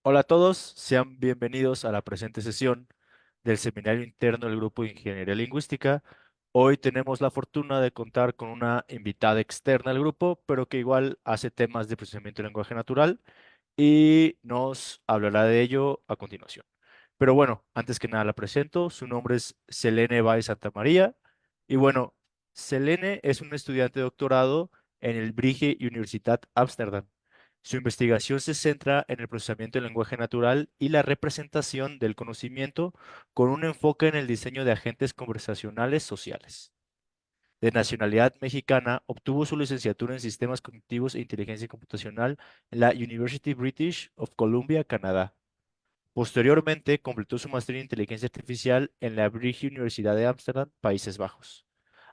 Hola a todos, sean bienvenidos a la presente sesión del Seminario Interno del Grupo de Ingeniería Lingüística. Hoy tenemos la fortuna de contar con una invitada externa al grupo, pero que igual hace temas de procesamiento de lenguaje natural y nos hablará de ello a continuación. Pero bueno, antes que nada la presento. Su nombre es Selene Baez Santamaría. Y bueno, Selene es un estudiante de doctorado en el Vrije Universiteit Amsterdam. Su investigación se centra en el procesamiento del lenguaje natural y la representación del conocimiento con un enfoque en el diseño de agentes conversacionales sociales. De nacionalidad mexicana, obtuvo su licenciatura en Sistemas Cognitivos e Inteligencia Computacional en la University British of Columbia, Canadá. Posteriormente, completó su maestría en Inteligencia Artificial en la Vrije Universidad de Ámsterdam, Países Bajos.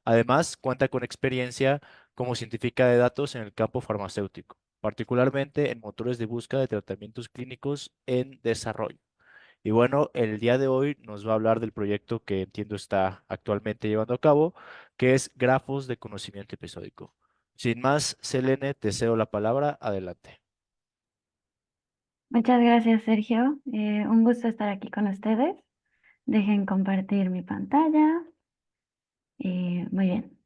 Además, cuenta con experiencia como científica de datos en el campo farmacéutico, particularmente en motores de búsqueda de tratamientos clínicos en desarrollo. Y bueno, el día de hoy nos va a hablar del proyecto que entiendo está actualmente llevando a cabo, que es Grafos de Conocimiento Episódico. Sin más, Selene, te cedo la palabra. Adelante. Muchas gracias, Sergio. Un gusto estar aquí con ustedes. Dejen compartir mi pantalla. Muy bien.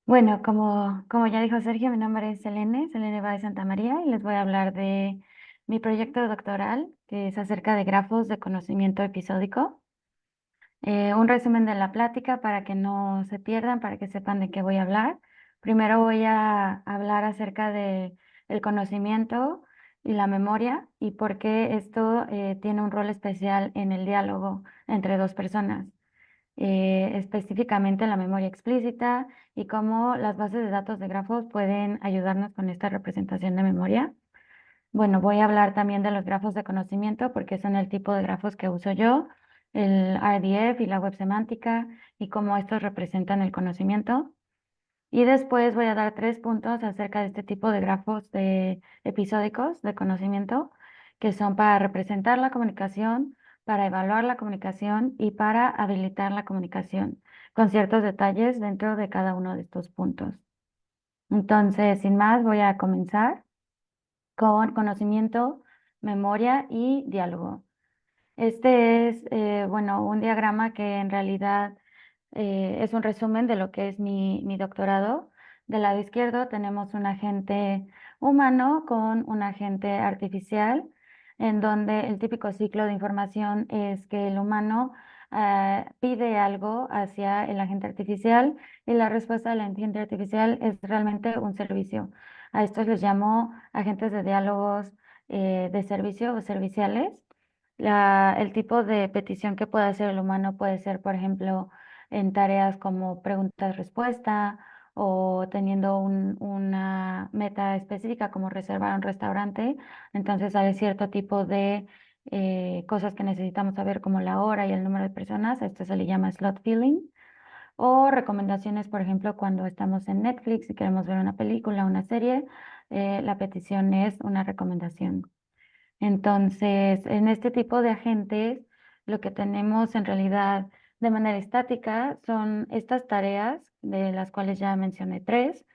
Bueno, como ya dijo Sergio, mi nombre es Selene Báez Santa María, y les voy a hablar de mi proyecto doctoral, que es acerca de grafos de conocimiento episódico. Un resumen de la plática para que no se pierdan, para que sepan de qué voy a hablar. Primero voy a hablar acerca de el conocimiento y la memoria y por qué esto tiene un rol especial en el diálogo entre dos personas, específicamente la memoria explícita y cómo las bases de datos de grafos pueden ayudarnos con esta representación de memoria. Bueno, voy a hablar también de los grafos de conocimiento porque son el tipo de grafos que uso yo, el RDF y la web semántica y cómo estos representan el conocimiento. Y después voy a dar 3 puntos acerca de este tipo de grafos de episódicos de conocimiento, que son para representar la comunicación, para evaluar la comunicación y para habilitar la comunicación, con ciertos detalles dentro de cada uno de estos puntos. Entonces, sin más, voy a comenzar con conocimiento, memoria y diálogo. Este es, bueno, un diagrama que en realidad es un resumen de lo que es mi doctorado. Del lado izquierdo tenemos un agente humano con un agente artificial, en donde el típico ciclo de información es que el humano pide algo hacia el agente artificial y la respuesta del agente artificial es realmente un servicio. A estos les llamo agentes de diálogos de servicio o serviciales. El tipo de petición que puede hacer el humano puede ser, por ejemplo, en tareas como preguntas-respuesta o teniendo una meta específica como reservar un restaurante. Entonces hay cierto tipo de cosas que necesitamos saber como la hora y el número de personas. A esto se le llama slot filling. O recomendaciones, por ejemplo, cuando estamos en Netflix y queremos ver una película o una serie, la petición es una recomendación. Entonces, en este tipo de agentes, lo que tenemos en realidad de manera estática son estas tareas, de las cuales ya mencioné 3,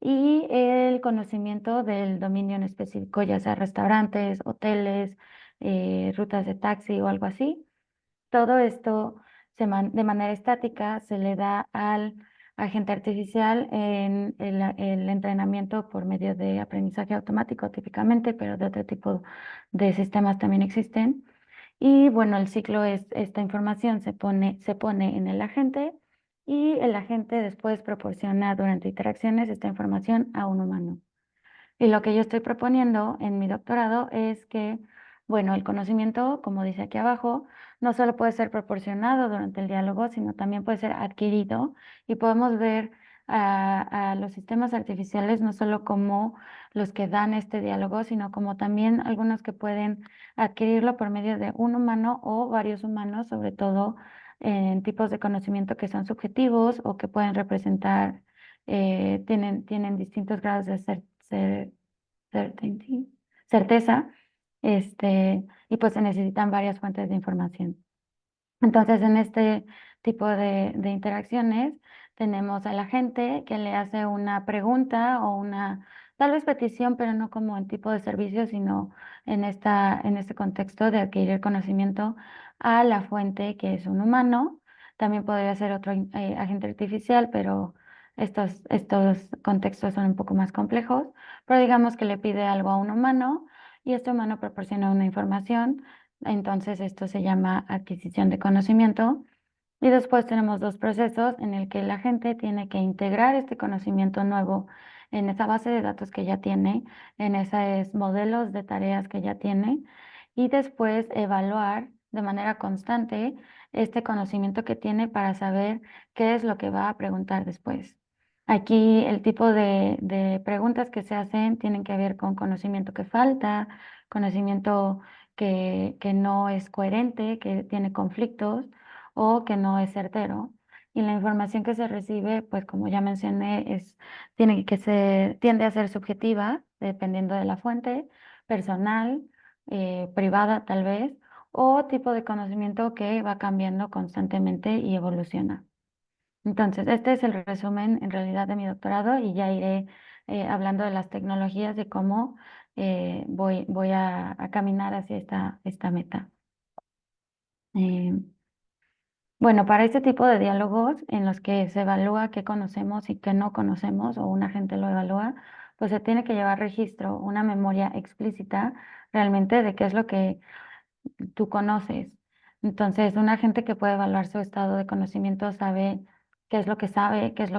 y el conocimiento del dominio en específico, ya sea restaurantes, hoteles, rutas de taxi o algo así. Todo esto de manera estática se le da al agente artificial en el entrenamiento por medio de aprendizaje automático típicamente, pero de otro tipo de sistemas también existen. Y bueno, el ciclo es, esta información se pone en el agente y el agente después proporciona durante interacciones esta información a un humano. Y lo que yo estoy proponiendo en mi doctorado es que, bueno, el conocimiento, como dice aquí abajo, no solo puede ser proporcionado durante el diálogo, sino también puede ser adquirido y podemos ver a los sistemas artificiales no solo como los que dan este diálogo, sino como también algunos que pueden adquirirlo por medio de un humano o varios humanos, sobre todo en tipos de conocimiento que son subjetivos o que pueden representar, tienen distintos grados de certainty, certeza, y pues se necesitan varias fuentes de información. Entonces, en este tipo de interacciones, tenemos a la gente que le hace una pregunta o una tal vez petición, pero no como en tipo de servicio, sino en este contexto de adquirir conocimiento a la fuente que es un humano. También podría ser otro agente artificial, pero estos contextos son un poco más complejos. Pero digamos que le pide algo a un humano y este humano proporciona una información. Entonces esto se llama adquisición de conocimiento. Y después tenemos dos procesos en el que la gente tiene que integrar este conocimiento nuevo en esa base de datos que ya tiene, en esos modelos de tareas que ya tiene, y después evaluar de manera constante este conocimiento que tiene para saber qué es lo que va a preguntar después. Aquí el tipo de preguntas que se hacen tienen que ver con conocimiento que falta, conocimiento que no es coherente, que tiene conflictos o que no es certero. Y la información que se recibe, pues como ya mencioné, tiende a ser subjetiva, dependiendo de la fuente, personal, privada tal vez, o tipo de conocimiento que va cambiando constantemente y evoluciona. Entonces, este es el resumen en realidad de mi doctorado y ya iré hablando de las tecnologías, de cómo voy a caminar hacia esta meta. Eh, Bueno, para este tipo de diálogos en los que se evalúa qué conocemos y qué no conocemos, o una gente lo evalúa, pues se tiene que llevar registro, una memoria explícita realmente de qué es lo que tú conoces. Entonces, una gente que puede evaluar su estado de conocimiento sabe, qué es lo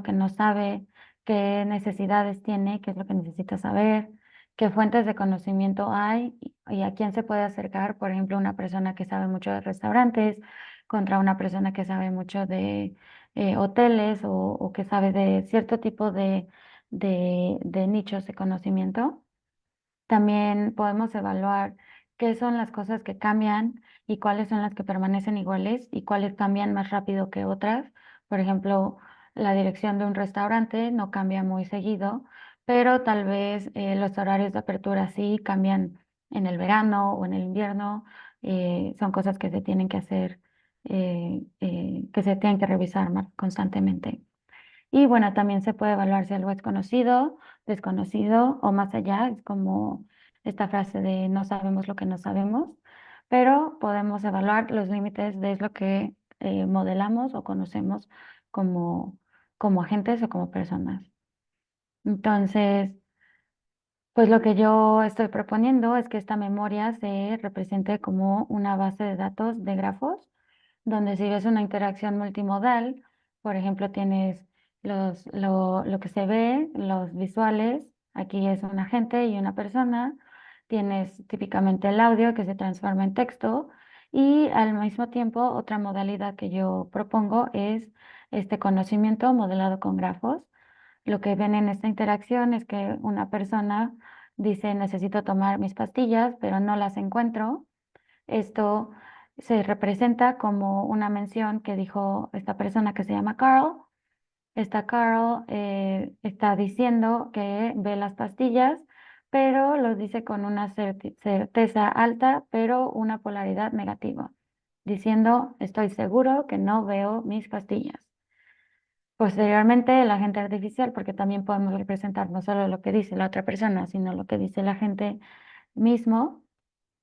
que no sabe, qué necesidades tiene, qué es lo que necesita saber, qué fuentes de conocimiento hay y a quién se puede acercar. Por ejemplo, una persona que sabe mucho de restaurantes contra una persona que sabe mucho de hoteles o que sabe de cierto tipo de nichos de conocimiento. También podemos evaluar qué son las cosas que cambian y cuáles son las que permanecen iguales y cuáles cambian más rápido que otras. Por ejemplo, la dirección de un restaurante no cambia muy seguido, pero tal vez los horarios de apertura sí cambian en el verano o en el invierno. Son cosas que se tienen que hacer, que se tienen que revisar constantemente. Y bueno, también se puede evaluar si algo es conocido, desconocido o más allá. Es como esta frase de no sabemos lo que no sabemos, pero podemos evaluar los límites de lo que modelamos o conocemos como, como agentes o como personas. Entonces, pues lo que yo estoy proponiendo es que esta memoria se represente como una base de datos de grafos donde si ves una interacción multimodal, por ejemplo, tienes lo que se ve, los visuales, aquí es un agente y una persona, tienes típicamente el audio que se transforma en texto y al mismo tiempo otra modalidad que yo propongo es este conocimiento modelado con grafos. Lo que ven en esta interacción es que una persona dice necesito tomar mis pastillas, pero no las encuentro. Esto se representa como una mención que dijo esta persona que se llama Carl. Esta Carl está diciendo que ve las pastillas, pero lo dice con una certeza alta, pero una polaridad negativa, diciendo estoy seguro que no veo mis pastillas. Posteriormente, el agente artificial, porque también podemos representar no solo lo que dice la otra persona, sino lo que dice el agente mismo.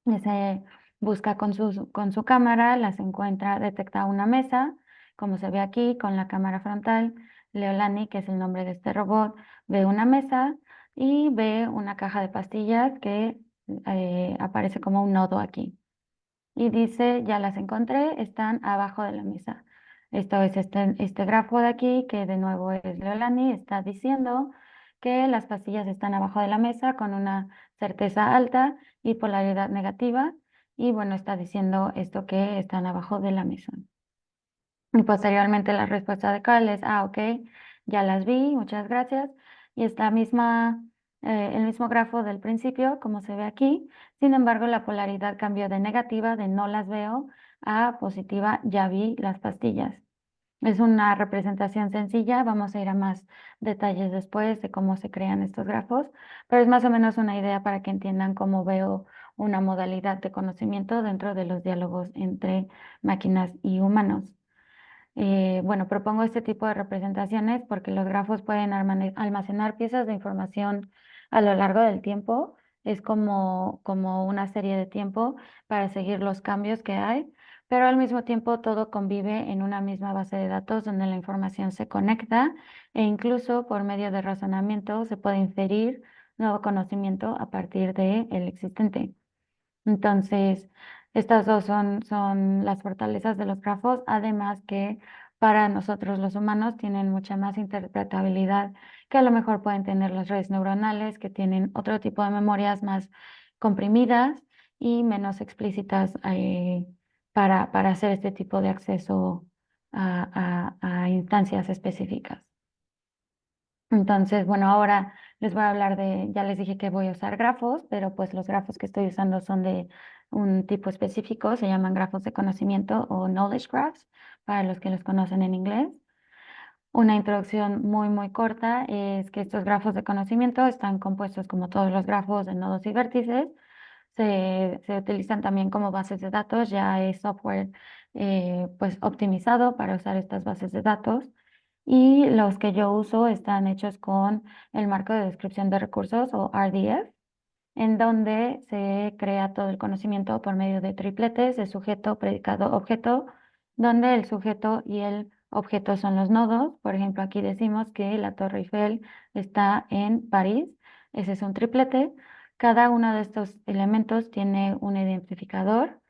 Se busca con su cámara, las encuentra, detecta una mesa, como se ve aquí con la cámara frontal. Leolani, que es el nombre de este robot, ve una mesa y ve una caja de pastillas que aparece como un nodo aquí. Y dice, ya las encontré, están abajo de la mesa. Esto es este grafo de aquí, que de nuevo es Leolani, está diciendo que las pastillas están abajo de la mesa con una certeza alta y polaridad negativa. Y bueno, está diciendo esto que están abajo de la mesa. Y posteriormente la respuesta de Carl es, ok, ya las vi, muchas gracias. Y es el mismo grafo del principio, como se ve aquí. Sin embargo, la polaridad cambió de negativa, de no las veo, a positiva, ya vi las pastillas. Es una representación sencilla, vamos a ir a más detalles después de cómo se crean estos grafos, pero es más o menos una idea para que entiendan cómo veo una modalidad de conocimiento dentro de los diálogos entre máquinas y humanos. Bueno, propongo este tipo de representaciones porque los grafos pueden almacenar piezas de información a lo largo del tiempo. Es como una serie de tiempo para seguir los cambios que hay, pero al mismo tiempo todo convive en una misma base de datos donde la información se conecta e incluso por medio de razonamiento se puede inferir nuevo conocimiento a partir de el existente. Entonces, estas dos son las fortalezas de los grafos, además que para nosotros los humanos tienen mucha más interpretabilidad que a lo mejor pueden tener las redes neuronales, que tienen otro tipo de memorias más comprimidas y menos explícitas para hacer este tipo de acceso a instancias específicas. Entonces, bueno, ahora les voy a hablar ya les dije que voy a usar grafos, pero pues los grafos que estoy usando son de un tipo específico, se llaman grafos de conocimiento o knowledge graphs, para los que los conocen en inglés. Una introducción muy corta es que estos grafos de conocimiento están compuestos como todos los grafos de nodos y vértices. Se utilizan también como bases de datos, ya es software pues optimizado para usar estas bases de datos. Y los que yo uso están hechos con el marco de descripción de recursos o RDF, en donde se crea todo el conocimiento por medio de tripletes de sujeto, predicado, objeto, donde el sujeto y el objeto son los nodos. Por ejemplo, aquí decimos que la Torre Eiffel está en París. Ese es un triplete. Cada uno de estos elementos tiene un identificador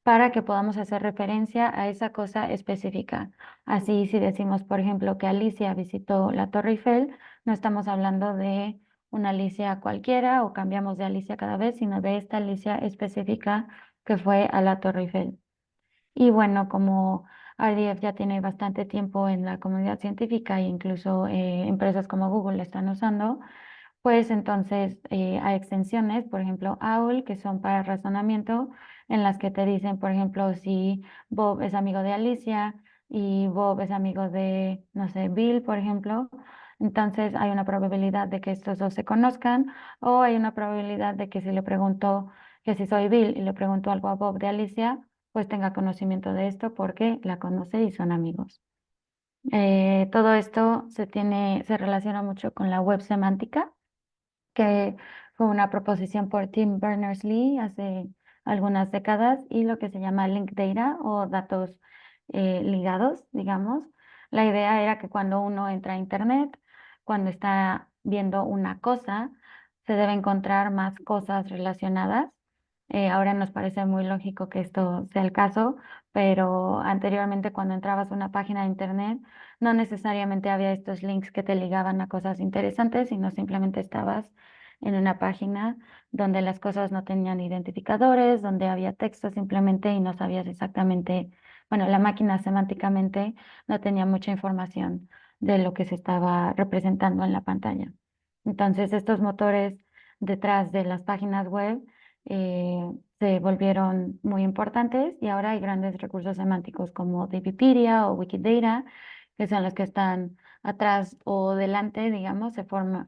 para que podamos hacer referencia a esa cosa específica. Así, si decimos, por ejemplo, que Alicia visitó la Torre Eiffel, no estamos hablando de una Alicia cualquiera o cambiamos de Alicia cada vez, sino de esta Alicia específica que fue a la Torre Eiffel. Y bueno, como RDF ya tiene bastante tiempo en la comunidad científica e incluso empresas como Google la están usando, pues entonces hay extensiones, por ejemplo, OWL, que son para razonamiento, en las que te dicen, por ejemplo, si Bob es amigo de Alicia y Bob es amigo de, no sé, Bill, por ejemplo, entonces hay una probabilidad de que estos dos se conozcan, o hay una probabilidad de que si le pregunto que si soy Bill y le pregunto algo a Bob de Alicia, pues tenga conocimiento de esto porque la conoce y son amigos. Todo esto se relaciona mucho con la web semántica, que fue una proposición por Tim Berners-Lee hace algunas décadas, y lo que se llama link data o datos ligados, digamos. La idea era que cuando uno entra a Internet, cuando está viendo una cosa, se debe encontrar más cosas relacionadas. Ahora nos parece muy lógico que esto sea el caso, pero anteriormente cuando entrabas a una página de Internet, no necesariamente había estos links que te ligaban a cosas interesantes, sino simplemente estabas en una página donde las cosas no tenían identificadores, donde había texto simplemente y no sabías exactamente, bueno, la máquina semánticamente no tenía mucha información de lo que se estaba representando en la pantalla. Entonces, estos motores detrás de las páginas web eh, se volvieron muy importantes y ahora hay grandes recursos semánticos como Wikipedia o Wikidata, que son los que están atrás o delante, digamos,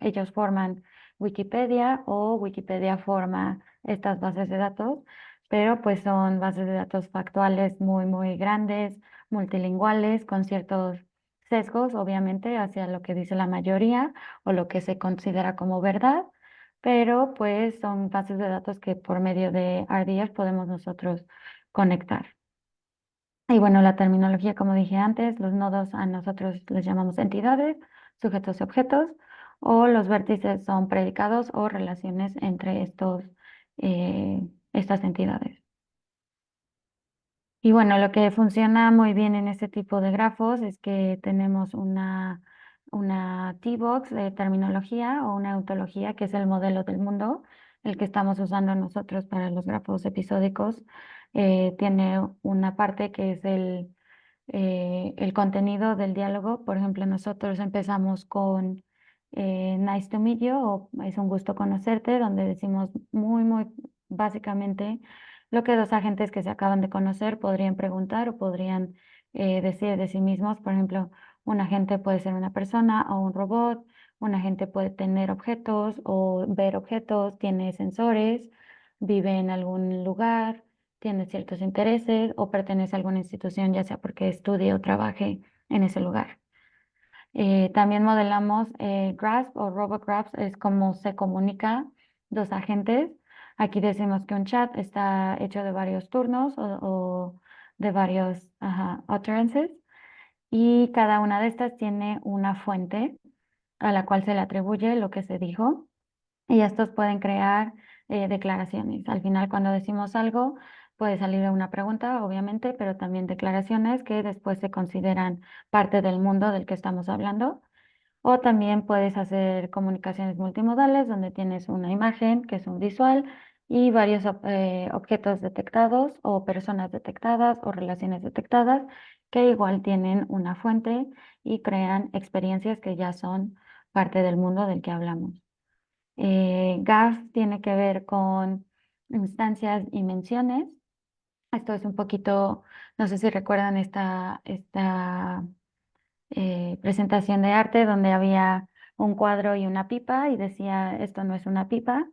ellos forman Wikipedia o Wikipedia forma estas bases de datos, pero pues son bases de datos factuales muy grandes, multilingüales, con ciertos sesgos, obviamente, hacia lo que dice la mayoría o lo que se considera como verdad, pero pues son bases de datos que por medio de RDF podemos nosotros conectar. Y bueno, la terminología, como dije antes, los nodos a nosotros les llamamos entidades, sujetos y objetos, o los vértices son predicados o relaciones entre estas entidades. Y bueno, lo que funciona muy bien en este tipo de grafos es que tenemos una T-box de terminología o una ontología, que es el modelo del mundo, el que estamos usando nosotros para los grafos episódicos. Tiene una parte que es el contenido del diálogo. Por ejemplo, nosotros empezamos con nice to meet you o es un gusto conocerte, donde decimos muy básicamente lo que dos agentes que se acaban de conocer podrían preguntar o podrían decir de sí mismos. Por ejemplo, un agente puede ser una persona o un robot, un agente puede tener objetos o ver objetos, tiene sensores, vive en algún lugar, tiene ciertos intereses o pertenece a alguna institución, ya sea porque estudie o trabaje en ese lugar. También modelamos grasp o robot grasp, es como se comunica dos agentes. Aquí decimos que un chat está hecho de varios turnos o de varios utterances y cada una de estas tiene una fuente a la cual se le atribuye lo que se dijo y estos pueden crear declaraciones. Al final, cuando decimos algo, puede salir de una pregunta, obviamente, pero también declaraciones que después se consideran parte del mundo del que estamos hablando. O también puedes hacer comunicaciones multimodales donde tienes una imagen, que es un visual, y varios objetos detectados o personas detectadas o relaciones detectadas que igual tienen una fuente y crean experiencias que ya son parte del mundo del que hablamos. GAF tiene que ver con instancias y menciones. Esto es un poquito, no sé si recuerdan esta presentación de arte donde había un cuadro y una pipa y decía, esto no es una pipa,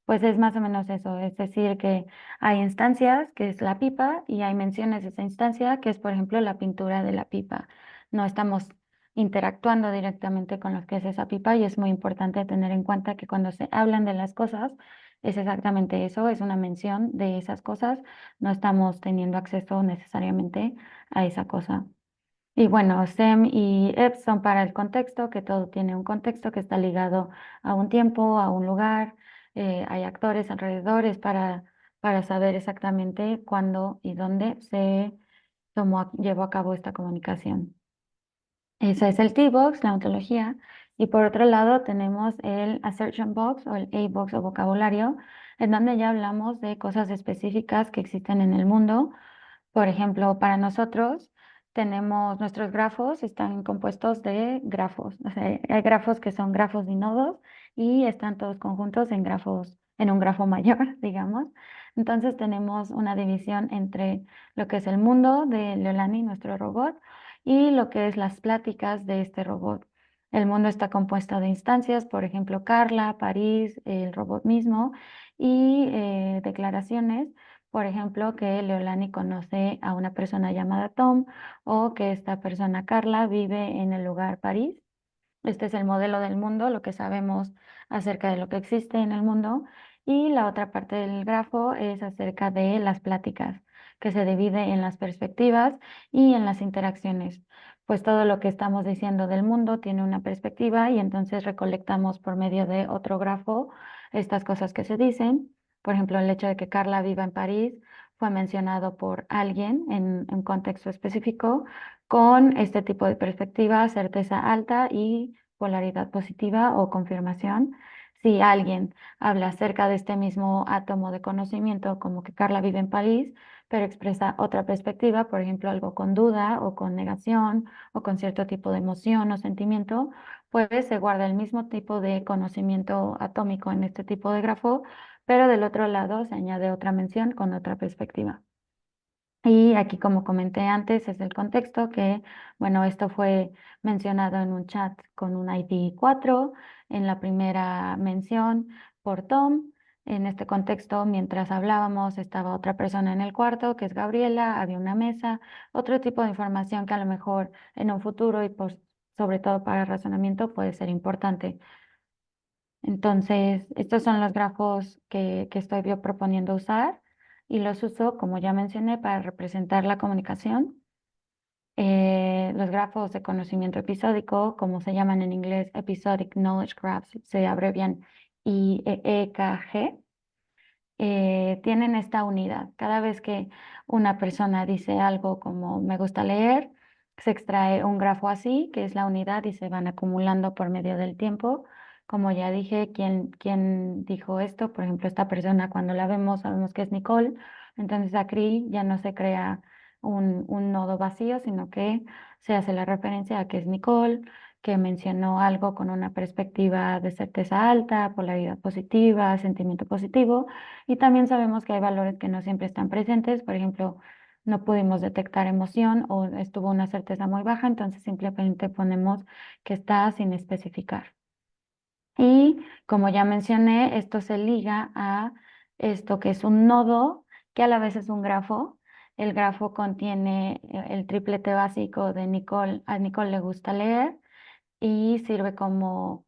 pues es más o menos eso, es decir, que hay instancias, que es la pipa, y hay menciones de esa instancia, que es, por ejemplo, la pintura de la pipa. No estamos interactuando directamente con lo que es esa pipa y es muy importante tener en cuenta que cuando se hablan de las cosas, es exactamente eso, es una mención de esas cosas, no estamos teniendo acceso necesariamente a esa cosa. Y bueno, SEM y EPS son para el contexto, que todo tiene un contexto que está ligado a un tiempo, a un lugar, hay actores alrededores para saber exactamente cuándo y dónde se llevó a cabo esta comunicación. Ese es el T-Box, la ontología. Y por otro lado tenemos el Assertion Box o el A-Box o vocabulario, en donde ya hablamos de cosas específicas que existen en el mundo. Por ejemplo, para nosotros tenemos nuestros grafos, están compuestos de grafos. O sea, hay grafos que son grafos dinodos y están todos conjuntos en grafos, en un grafo mayor, digamos. Entonces tenemos una división entre lo que es el mundo de Leolani, nuestro robot, y lo que es las pláticas de este robot. El mundo está compuesto de instancias, por ejemplo, Carla, París, el robot mismo, y declaraciones, por ejemplo, que Leolani conoce a una persona llamada Tom o que esta persona, Carla, vive en el lugar París. Este es el modelo del mundo, lo que sabemos acerca de lo que existe en el mundo. Y la otra parte del grafo es acerca de las pláticas, que se divide en las perspectivas y en las interacciones. Pues todo lo que estamos diciendo del mundo tiene una perspectiva y entonces recolectamos por medio de otro grafo estas cosas que se dicen. Por ejemplo, el hecho de que Carla viva en París fue mencionado por alguien en un contexto específico con este tipo de perspectiva, certeza alta y polaridad positiva o confirmación. Si alguien habla acerca de este mismo átomo de conocimiento, como que Carla vive en París, pero expresa otra perspectiva, por ejemplo, algo con duda o con negación o con cierto tipo de emoción o sentimiento, pues se guarda el mismo tipo de conocimiento atómico en este tipo de grafo, pero del otro lado se añade otra mención con otra perspectiva. Y aquí, como comenté antes, es el contexto que, bueno, esto fue mencionado en un chat con un ID 4 en la primera mención por Tom. En este contexto, mientras hablábamos, estaba otra persona en el cuarto, que es Gabriela, había una mesa, otro tipo de información que a lo mejor en un futuro y sobre todo para el razonamiento puede ser importante. Entonces, estos son los grafos que estoy yo proponiendo usar y los uso, como ya mencioné, para representar la comunicación. Los grafos de conocimiento episódico, como se llaman en inglés, Episodic Knowledge Graphs, se abrevian IEKG, tienen esta unidad. Cada vez que una persona dice algo como me gusta leer, se extrae un grafo así, que es la unidad, y se van acumulando por medio del tiempo. Como ya dije, ¿quién dijo esto? Por ejemplo, esta persona cuando la vemos sabemos que es Nicole. Entonces aquí ya no se crea un nodo vacío, sino que se hace la referencia a que es Nicole, que mencionó algo con una perspectiva de certeza alta, polaridad positiva, sentimiento positivo. Y también sabemos que hay valores que no siempre están presentes. Por ejemplo, no pudimos detectar emoción o estuvo una certeza muy baja, entonces simplemente ponemos que está sin especificar. Y como ya mencioné, esto se liga a esto que es un nodo, que a la vez es un grafo. El grafo contiene el triplete básico de Nicole. A Nicole le gusta leer, y sirve como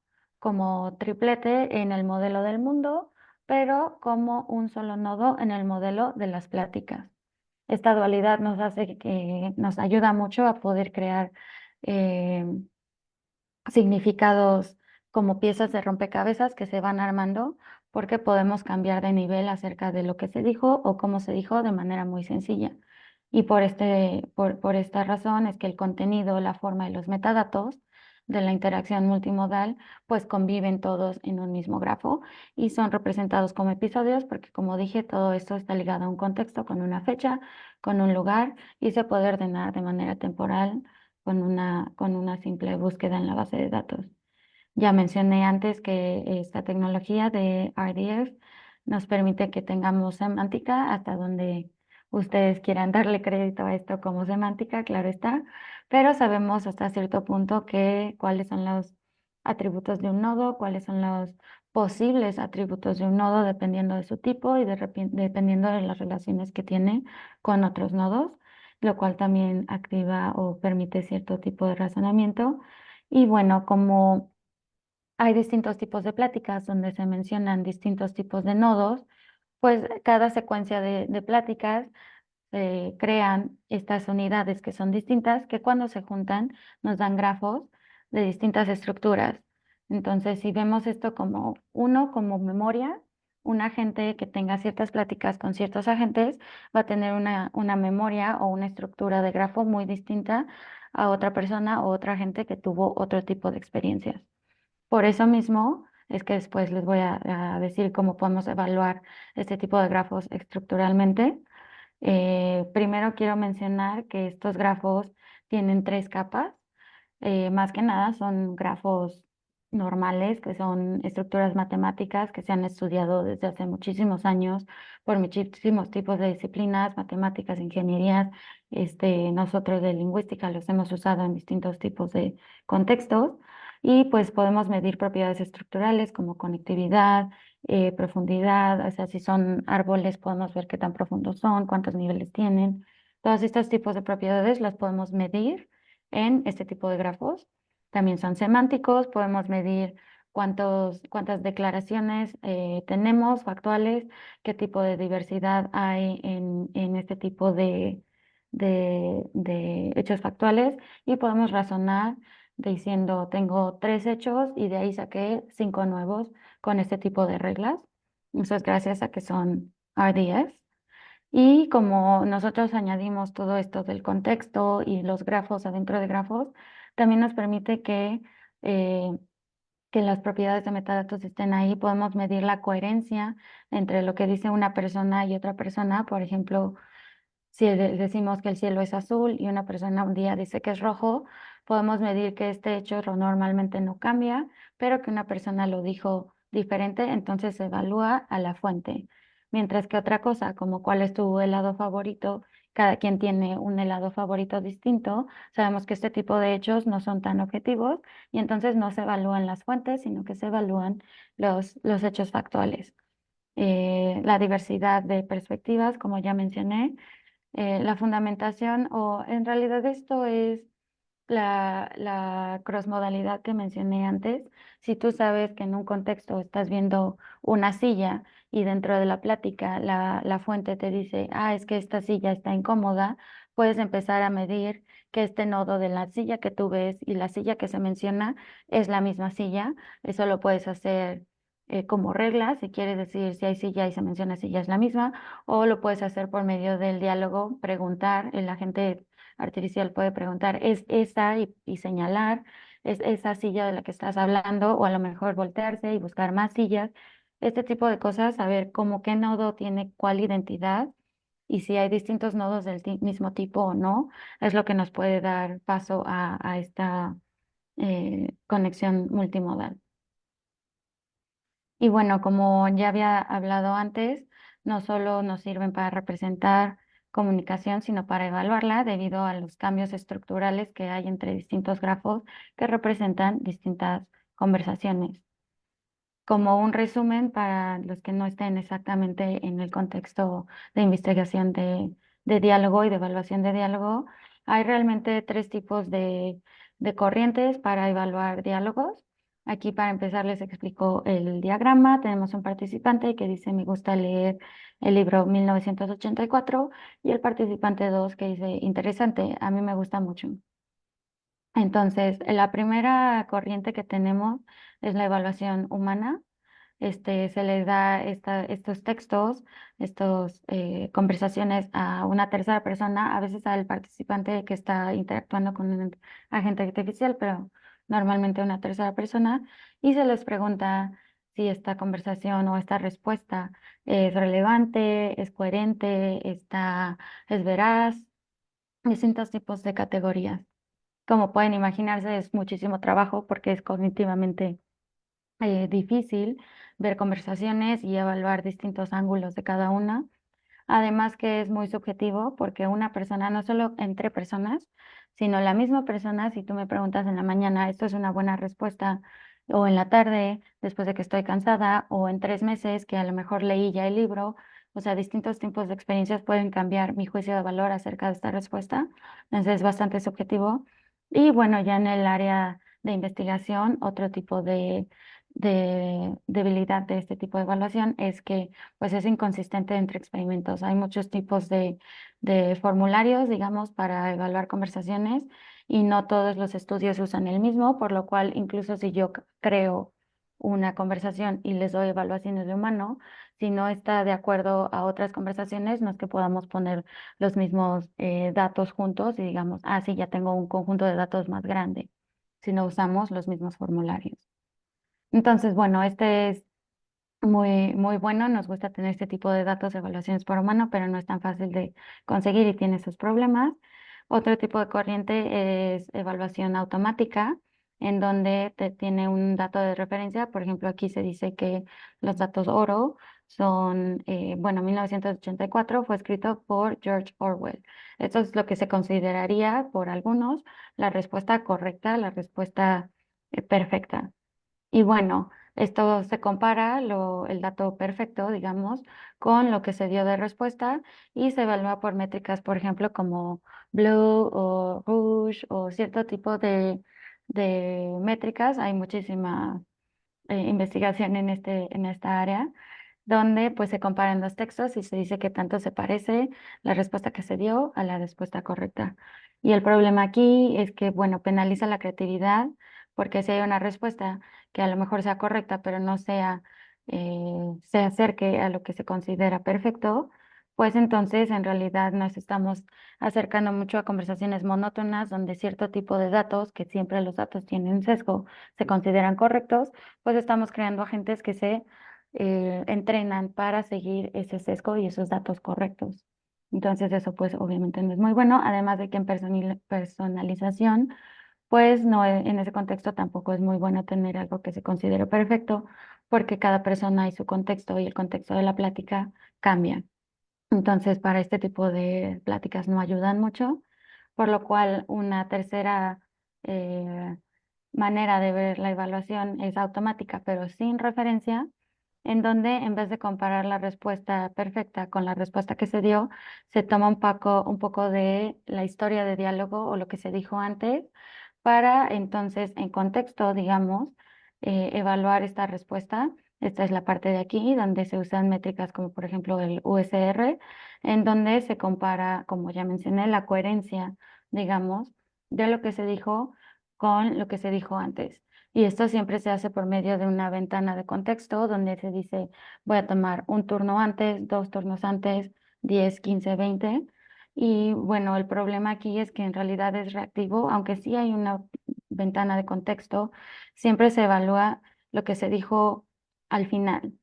triplete en el modelo del mundo, pero como un solo nodo en el modelo de las pláticas. Esta dualidad nos hace que nos ayuda mucho a poder crear eh, significados como piezas de rompecabezas que se van armando porque podemos cambiar de nivel acerca de lo que se dijo o cómo se dijo de manera muy sencilla. Y por esta razón es que el contenido, la forma y los metadatos de la interacción multimodal pues conviven todos en un mismo grafo y son representados como episodios porque como dije todo esto está ligado a un contexto con una fecha, con un lugar y se puede ordenar de manera temporal con una simple búsqueda en la base de datos. Ya mencioné antes que esta tecnología de RDF nos permite que tengamos semántica hasta donde ustedes quieran darle crédito a esto como semántica, claro está, pero sabemos hasta cierto punto cuáles son los atributos de un nodo, cuáles son los posibles atributos de un nodo dependiendo de su tipo y dependiendo de las relaciones que tiene con otros nodos, lo cual también activa o permite cierto tipo de razonamiento. Y bueno, como hay distintos tipos de pláticas donde se mencionan distintos tipos de nodos, pues cada secuencia de pláticas crean estas unidades que son distintas, que cuando se juntan nos dan grafos de distintas estructuras. Entonces, si vemos esto como uno, como memoria, un agente que tenga ciertas pláticas con ciertos agentes va a tener una memoria o una estructura de grafo muy distinta a otra persona o otra agente que tuvo otro tipo de experiencias. Por eso mismo es que después les voy a decir cómo podemos evaluar este tipo de grafos estructuralmente. Primero quiero mencionar que estos grafos tienen tres capas. Más que nada son grafos normales, que son estructuras matemáticas que se han estudiado desde hace muchísimos años por muchísimos tipos de disciplinas, matemáticas, ingenierías. Nosotros de lingüística los hemos usado en distintos tipos de contextos y pues podemos medir propiedades estructurales como conectividad, profundidad, o sea, si son árboles podemos ver qué tan profundos son, cuántos niveles tienen. Todos estos tipos de propiedades las podemos medir en este tipo de grafos. También son semánticos, podemos medir cuántas declaraciones tenemos factuales, qué tipo de diversidad hay en este tipo de hechos factuales y podemos razonar diciendo tengo 3 hechos y de ahí saqué 5 nuevos con este tipo de reglas. Eso es gracias a que son RDF. Y como nosotros añadimos todo esto del contexto y los grafos adentro de grafos, también nos permite eh, que las propiedades de metadatos estén ahí. Podemos medir la coherencia entre lo que dice una persona y otra persona. Por ejemplo, si decimos que el cielo es azul y una persona un día dice que es rojo, podemos medir que este hecho normalmente no cambia, pero que una persona lo dijo diferente, entonces se evalúa a la fuente. Mientras que otra cosa, como cuál es tu helado favorito, cada quien tiene un helado favorito distinto, sabemos que este tipo de hechos no son tan objetivos y entonces no se evalúan las fuentes, sino que se evalúan los hechos factuales. La diversidad de perspectivas, como ya mencioné, la fundamentación, o en realidad esto es la crossmodalidad que mencioné antes. Si tú sabes que en un contexto estás viendo una silla y dentro de la plática la fuente te dice, ah, es que esta silla está incómoda, puedes empezar a medir que este nodo de la silla que tú ves y la silla que se menciona es la misma silla. Eso lo puedes hacer como regla, si quieres decir si hay silla y se menciona silla es la misma, o lo puedes hacer por medio del diálogo, preguntar, el agente artificial puede preguntar, ¿es esa? Y señalar, ¿es esa silla de la que estás hablando? O a lo mejor voltearse y buscar más sillas. Este tipo de cosas, saber cómo qué nodo tiene cuál identidad y si hay distintos nodos del mismo tipo o no, es lo que nos puede dar paso a esta conexión multimodal. Y bueno, como ya había hablado antes, no solo nos sirven para representar comunicación, sino para evaluarla debido a los cambios estructurales que hay entre distintos grafos que representan distintas conversaciones. Como un resumen para los que no estén exactamente en el contexto de investigación de diálogo y de evaluación de diálogo, hay realmente tres tipos de corrientes para evaluar diálogos. Aquí para empezar les explico el diagrama. Tenemos un participante que dice me gusta leer el libro 1984 y el participante 2 que dice interesante, a mí me gusta mucho. Entonces, la primera corriente que tenemos es la evaluación humana. Se les da estos textos, estas conversaciones a una tercera persona, a veces al participante que está interactuando con un agente artificial, pero normalmente una tercera persona, y se les pregunta si esta conversación o esta respuesta es relevante, es coherente, es veraz, distintos tipos de categorías. Como pueden imaginarse, es muchísimo trabajo porque es cognitivamente difícil ver conversaciones y evaluar distintos ángulos de cada una. Además que es muy subjetivo porque una persona, no solo entre personas, sino la misma persona, si tú me preguntas en la mañana, esto es una buena respuesta, o en la tarde, después de que estoy cansada, o en 3 meses, que a lo mejor leí ya el libro, o sea, distintos tipos de experiencias pueden cambiar mi juicio de valor acerca de esta respuesta. Entonces es bastante subjetivo. Y bueno, ya en el área de investigación, otro tipo de debilidad de este tipo de evaluación es que pues es inconsistente entre experimentos. Hay muchos tipos de formularios, digamos, para evaluar conversaciones y no todos los estudios usan el mismo, por lo cual incluso si yo creo una conversación y les doy evaluaciones de humano, si no está de acuerdo a otras conversaciones, no es que podamos poner los mismos datos juntos y digamos, ah, sí, ya tengo un conjunto de datos más grande, si no usamos los mismos formularios. Entonces, bueno, este es muy bueno, nos gusta tener este tipo de datos de evaluaciones por humano, pero no es tan fácil de conseguir y tiene sus problemas. Otro tipo de corriente es evaluación automática, en donde te tiene un dato de referencia. Por ejemplo, aquí se dice que los datos oro son, bueno, 1984 fue escrito por George Orwell. Esto es lo que se consideraría por algunos la respuesta correcta, la respuesta perfecta. Y bueno, esto se compara el dato perfecto, digamos, con lo que se dio de respuesta y se evalúa por métricas, por ejemplo, como Blue o Rouge o cierto tipo de métricas. Hay muchísima investigación en esta área, donde pues se comparan los textos y se dice que tanto se parece la respuesta que se dio a la respuesta correcta. Y el problema aquí es que, bueno, penaliza la creatividad, porque si hay una respuesta que a lo mejor sea correcta, pero no se acerque a lo que se considera perfecto, pues entonces en realidad nos estamos acercando mucho a conversaciones monótonas donde cierto tipo de datos, que siempre los datos tienen sesgo, se consideran correctos, pues estamos creando agentes que se entrenan para seguir ese sesgo y esos datos correctos. Entonces eso pues obviamente no es muy bueno, además de que en personalización, pues no, en ese contexto tampoco es muy bueno tener algo que se considere perfecto, porque cada persona y su contexto y el contexto de la plática cambian. Entonces, para este tipo de pláticas no ayudan mucho, por lo cual una tercera eh, manera de ver la evaluación es automática, pero sin referencia, en donde en vez de comparar la respuesta perfecta con la respuesta que se dio, se toma un poco de la historia de diálogo o lo que se dijo antes para entonces, en contexto, digamos, evaluar esta respuesta. Esta es la parte de aquí donde se usan métricas como por ejemplo el USR, en donde se compara, como ya mencioné, la coherencia, digamos, de lo que se dijo con lo que se dijo antes. Y esto siempre se hace por medio de una ventana de contexto donde se dice, voy a tomar un turno antes, 2 turnos antes, 10, 15, 20. Y bueno, el problema aquí es que en realidad es reactivo, aunque sí hay una ventana de contexto, siempre se evalúa lo que se dijo al final.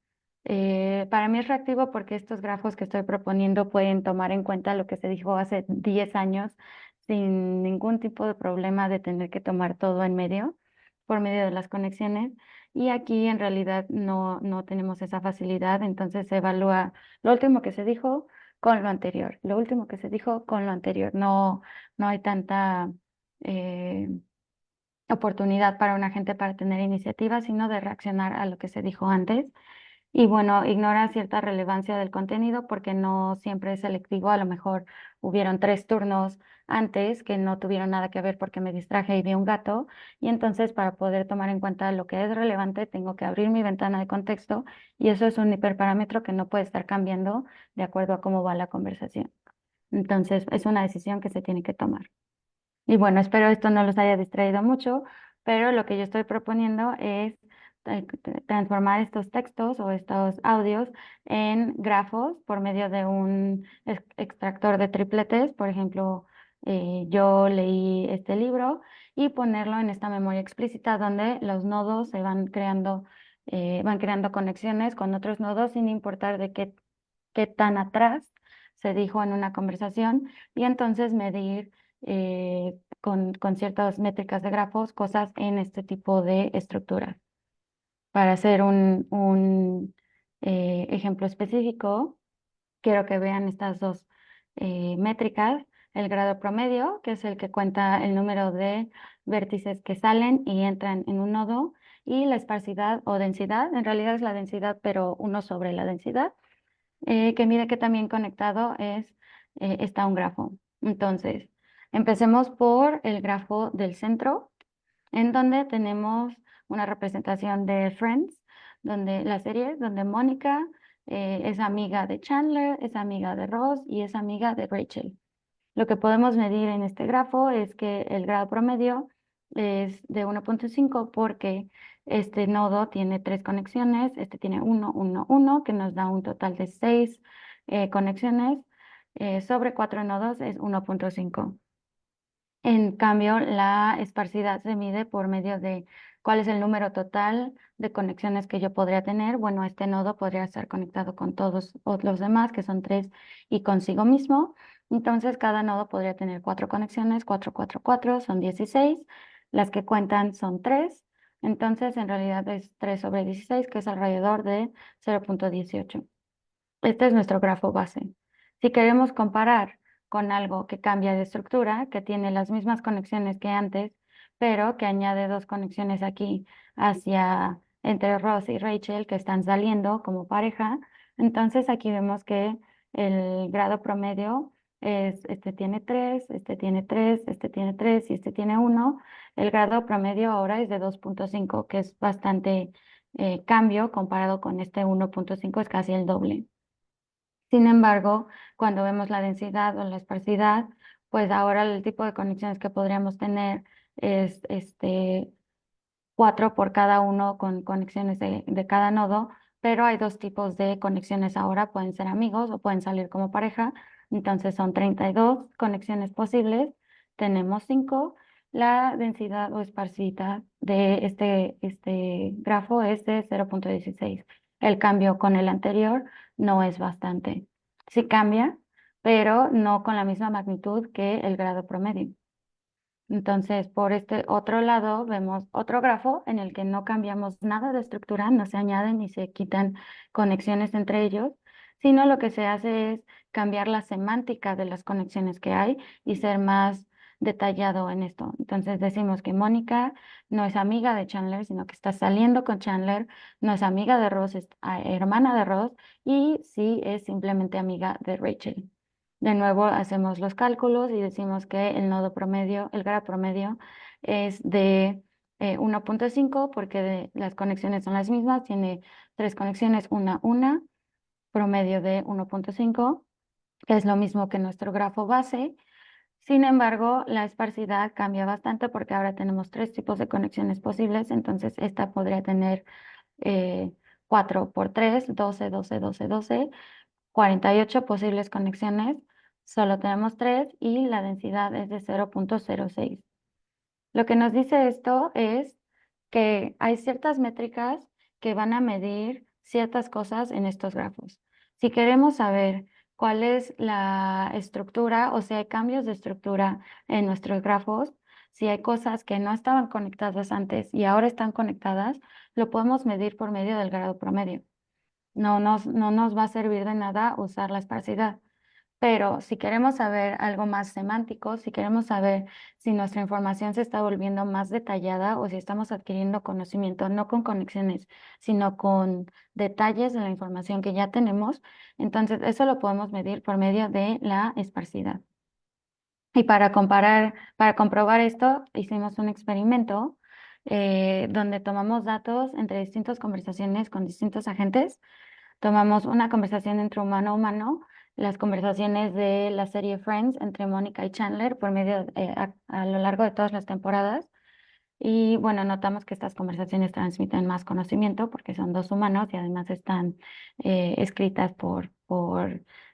Para mí es reactivo porque estos grafos que estoy proponiendo pueden tomar en cuenta lo que se dijo hace 10 años sin ningún tipo de problema de tener que tomar todo en medio por medio de las conexiones. Y aquí en realidad no tenemos esa facilidad, entonces se evalúa lo último que se dijo con lo anterior, lo último que se dijo con lo anterior. No hay tanta eh, oportunidad para una gente para tener iniciativa, sino de reaccionar a lo que se dijo antes. Y bueno, ignora cierta relevancia del contenido porque no siempre es selectivo. A lo mejor hubieron 3 turnos antes que no tuvieron nada que ver porque me distraje y vi un gato. Y entonces para poder tomar en cuenta lo que es relevante, tengo que abrir mi ventana de contexto y eso es un hiperparámetro que no puede estar cambiando de acuerdo a cómo va la conversación. Entonces es una decisión que se tiene que tomar. Y bueno, espero esto no los haya distraído mucho, pero lo que yo estoy proponiendo es transformar estos textos o estos audios en grafos por medio de un extractor de tripletes. Por ejemplo, yo leí este libro y ponerlo en esta memoria explícita donde los nodos se van creando conexiones con otros nodos sin importar de qué tan atrás se dijo en una conversación y entonces medir con ciertas métricas de grafos cosas en este tipo de estructuras. Para hacer un ejemplo específico, quiero que vean estas dos métricas, el grado promedio, que es el que cuenta el número de vértices que salen y entran en un nodo, y la esparcidad o densidad, en realidad es la densidad, pero uno sobre la densidad que mide que también conectado está un grafo. Entonces, empecemos por el grafo del centro, en donde tenemos una representación de Friends, donde la serie, donde Mónica es amiga de Chandler, es amiga de Ross y es amiga de Rachel. Lo que podemos medir en este grafo es que el grado promedio es de 1.5 porque este nodo tiene 3 conexiones, este tiene 1, 1, 1, que nos da un total de 6 conexiones. Sobre 4 nodos es 1.5. En cambio, la esparcidad se mide por medio de cuál es el número total de conexiones que yo podría tener. Bueno, este nodo podría estar conectado con todos los demás, que son 3, y consigo mismo. Entonces, cada nodo podría tener 4 conexiones, 4, 4, 4, son 16. Las que cuentan son 3. Entonces, en realidad es 3 sobre 16, que es alrededor de 0.18. Este es nuestro grafo base. Si queremos comparar con algo que cambia de estructura, que tiene las mismas conexiones que antes, pero que añade 2 conexiones aquí hacia entre Ross y Rachel que están saliendo como pareja, entonces aquí vemos que el grado promedio es, este tiene 3, este tiene 3, este tiene 3 y este tiene 1. El grado promedio ahora es de 2.5, que es bastante cambio comparado con este 1.5, es casi el doble. Sin embargo, cuando vemos la densidad o la esparcidad, pues ahora el tipo de conexiones que podríamos tener es 4 por cada uno con conexiones de cada nodo, pero hay 2 tipos de conexiones ahora, pueden ser amigos o pueden salir como pareja, entonces son 32 conexiones posibles, tenemos 5. La densidad o esparcidad de este grafo es de 0.16. El cambio con el anterior no es bastante. Sí cambia, pero no con la misma magnitud que el grado promedio. Entonces, por este otro lado, vemos otro grafo en el que no cambiamos nada de estructura, no se añaden ni se quitan conexiones entre ellos, sino lo que se hace es cambiar la semántica de las conexiones que hay y ser más detallado en esto. Entonces, decimos que Mónica no es amiga de Chandler, sino que está saliendo con Chandler, no es amiga de Ross, es hermana de Ross y sí es simplemente amiga de Rachel. De nuevo hacemos los cálculos y decimos que el nodo promedio, el grado promedio es de 1.5 porque las conexiones son las mismas, tiene 3 conexiones, una, promedio de 1.5, que es lo mismo que nuestro grafo base. Sin embargo, la esparcidad cambia bastante porque ahora tenemos 3 tipos de conexiones posibles, entonces esta podría tener eh, 4 por 3, 12, 12, 12, 12, 48 posibles conexiones, solo tenemos 3 y la densidad es de 0.06. Lo que nos dice esto es que hay ciertas métricas que van a medir ciertas cosas en estos grafos. Si queremos saber cuál es la estructura o si hay cambios de estructura en nuestros grafos, si hay cosas que no estaban conectadas antes y ahora están conectadas, lo podemos medir por medio del grado promedio. No nos va a servir de nada usar la esparcidad, Pero si queremos saber algo más semántico, si queremos saber si nuestra información se está volviendo más detallada o si estamos adquiriendo conocimiento, no con conexiones, sino con detalles de la información que ya tenemos, entonces eso lo podemos medir por medio de la esparcidad. Y para comprobar esto, hicimos un experimento donde tomamos datos entre distintas conversaciones con distintos agentes. Tomamos una conversación entre humano a humano, las conversaciones de la serie Friends entre Mónica y Chandler por medio a lo largo de todas las temporadas. Y bueno, notamos que estas conversaciones transmiten más conocimiento porque son dos humanos y además están escritas por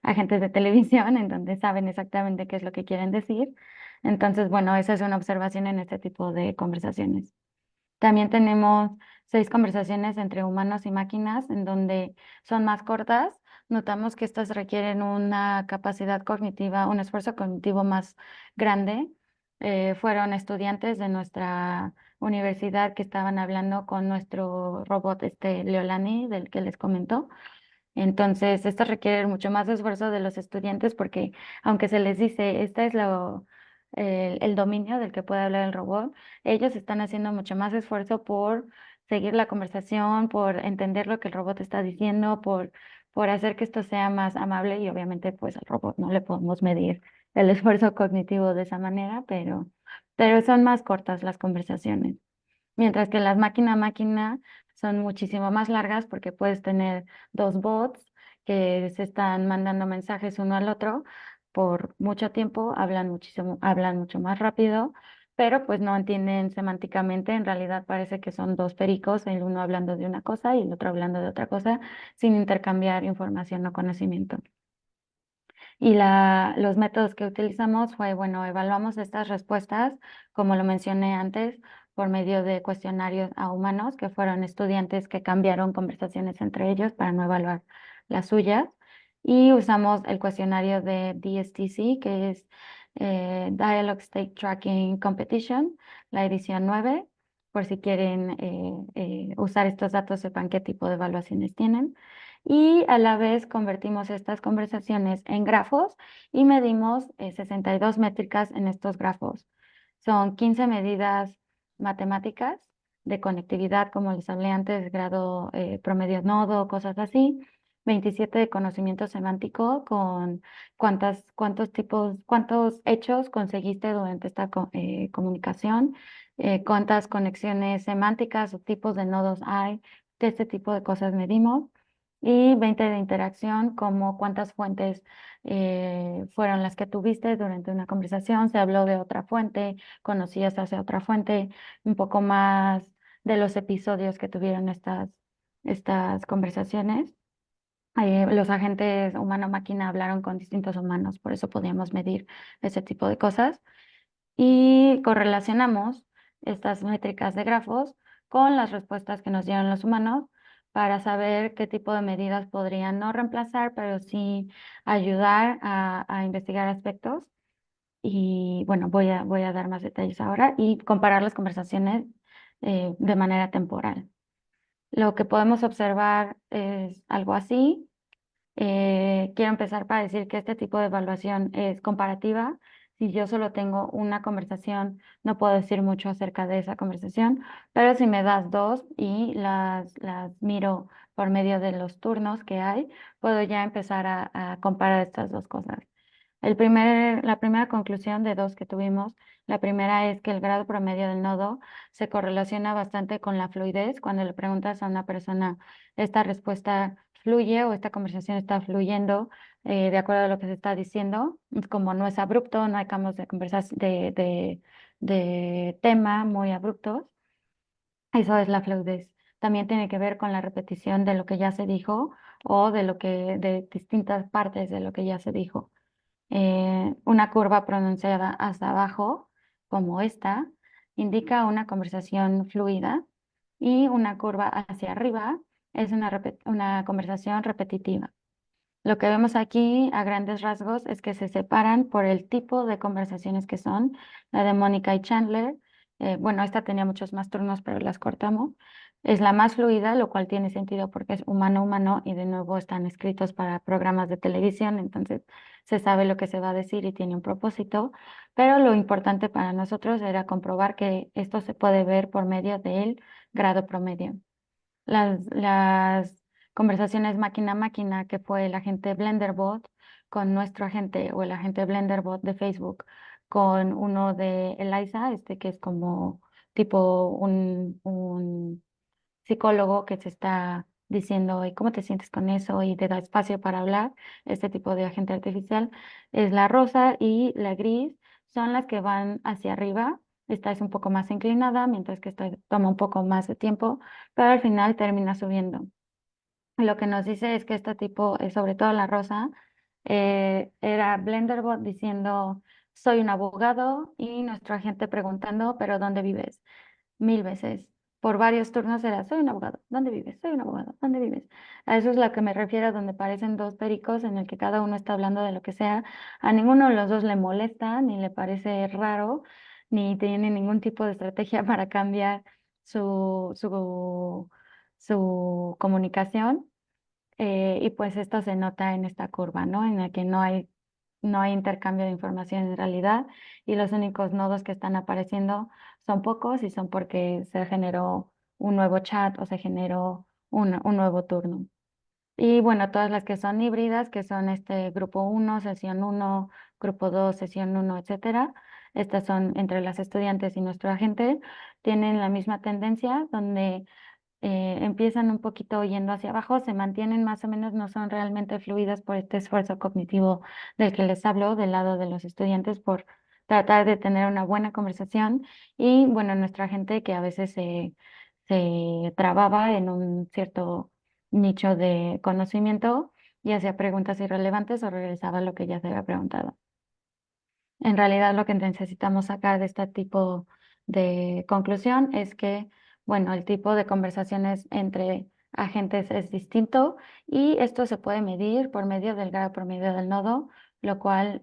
agentes de televisión en donde saben exactamente qué es lo que quieren decir. Entonces, bueno, esa es una observación en este tipo de conversaciones. También tenemos 6 conversaciones entre humanos y máquinas en donde son más cortas. Notamos que estas requieren una capacidad cognitiva, un esfuerzo cognitivo más grande. Fueron estudiantes de nuestra universidad que estaban hablando con nuestro robot, este Leolani, del que les comento. Entonces, esto requiere mucho más esfuerzo de los estudiantes porque aunque se les dice, este es el dominio del que puede hablar el robot, ellos están haciendo mucho más esfuerzo por seguir la conversación, por entender lo que el robot está diciendo, por hacer que esto sea más amable y obviamente pues al robot no le podemos medir el esfuerzo cognitivo de esa manera, pero son más cortas las conversaciones. Mientras que las máquina a máquina son muchísimo más largas porque puedes tener dos bots que se están mandando mensajes uno al otro por mucho tiempo, hablan mucho más rápido, pero pues no entienden semánticamente. En realidad parece que son dos pericos, el uno hablando de una cosa y el otro hablando de otra cosa, sin intercambiar información o conocimiento. Y los métodos que utilizamos fue, bueno, evaluamos estas respuestas, como lo mencioné antes, por medio de cuestionarios a humanos, que fueron estudiantes que cambiaron conversaciones entre ellos para no evaluar las suyas. Y usamos el cuestionario de DSTC, que es Dialogue State Tracking Competition, la edición 9, por si quieren usar estos datos, sepan qué tipo de evaluaciones tienen y a la vez convertimos estas conversaciones en grafos y medimos 62 métricas en estos grafos. Son 15 medidas matemáticas de conectividad, como les hablé antes, grado promedio nodo, cosas así. 27 de conocimiento semántico con cuántos hechos conseguiste durante esta comunicación, cuántas conexiones semánticas o tipos de nodos hay, de este tipo de cosas medimos y 20 de interacción, como cuántas fuentes fueron las que tuviste durante una conversación, se habló de otra fuente, conocías hacia otra fuente, un poco más de los episodios que tuvieron estas conversaciones. Los agentes humano-máquina hablaron con distintos humanos, por eso podíamos medir ese tipo de cosas y correlacionamos estas métricas de grafos con las respuestas que nos dieron los humanos para saber qué tipo de medidas podrían no reemplazar, pero sí ayudar a investigar aspectos. Y bueno, voy a dar más detalles ahora y comparar las conversaciones de manera temporal. Lo que podemos observar es algo así. Quiero empezar para decir que este tipo de evaluación es comparativa. Si yo solo tengo una conversación, no puedo decir mucho acerca de esa conversación, pero si me das dos y las miro por medio de los turnos que hay, puedo ya empezar a comparar estas dos cosas. La primera conclusión de dos que tuvimos, la primera es que el grado promedio del nodo se correlaciona bastante con la fluidez. Cuando le preguntas a una persona, ¿esta respuesta fluye o esta conversación está fluyendo de acuerdo a lo que se está diciendo? Como no es abrupto, no hay cambios de conversación, de tema muy abruptos. Eso es la fluidez. También tiene que ver con la repetición de lo que ya se dijo o de distintas partes de lo que ya se dijo. Una curva pronunciada hacia abajo, como esta, indica una conversación fluida y una curva hacia arriba es una conversación repetitiva. Lo que vemos aquí a grandes rasgos es que se separan por el tipo de conversaciones que son. La de Mónica y Chandler, bueno, esta tenía muchos más turnos, pero las cortamos. Es la más fluida, lo cual tiene sentido porque es humano a humano y de nuevo están escritos para programas de televisión, entonces se sabe lo que se va a decir y tiene un propósito, pero lo importante para nosotros era comprobar que esto se puede ver por medio del grado promedio. Las conversaciones máquina a máquina, que fue el agente BlenderBot con nuestro agente o el agente BlenderBot de Facebook, con uno de Eliza, que es como tipo un psicólogo que se está diciendo, ¿y cómo te sientes con eso? Y te da espacio para hablar. Este tipo de agente artificial es la rosa y la gris, son las que van hacia arriba. Esta es un poco más inclinada, mientras que esta toma un poco más de tiempo, pero al final termina subiendo. Lo que nos dice es que este tipo, sobre todo la rosa, era Blenderbot diciendo, soy un abogado y nuestro agente preguntando, pero ¿dónde vives? 1000 veces. Por varios turnos era, soy un abogado, ¿dónde vives? Soy un abogado, ¿dónde vives? A eso es lo que me refiero, donde parecen dos pericos en el que cada uno está hablando de lo que sea. A ninguno de los dos le molesta, ni le parece raro, ni tiene ningún tipo de estrategia para cambiar su, su, su comunicación. Y pues esto se nota en esta curva, ¿no? En la que no hay intercambio de información en realidad y los únicos nodos que están apareciendo son pocos y son porque se generó un nuevo chat o se generó un nuevo turno. Y bueno, todas las que son híbridas, que son este grupo uno sesión uno grupo 2 sesión uno etcétera, estas son entre las estudiantes y nuestro agente, tienen la misma tendencia donde empiezan un poquito yendo hacia abajo, se mantienen más o menos, no son realmente fluidas por este esfuerzo cognitivo del que les hablo, del lado de los estudiantes, por tratar de tener una buena conversación. Y bueno, nuestra gente que a veces se trababa en un cierto nicho de conocimiento y hacía preguntas irrelevantes o regresaba a lo que ya se había preguntado. En realidad, lo que necesitamos sacar de este tipo de conclusión es que, bueno, el tipo de conversaciones entre agentes es distinto y esto se puede medir por medio del grado promedio del nodo, lo cual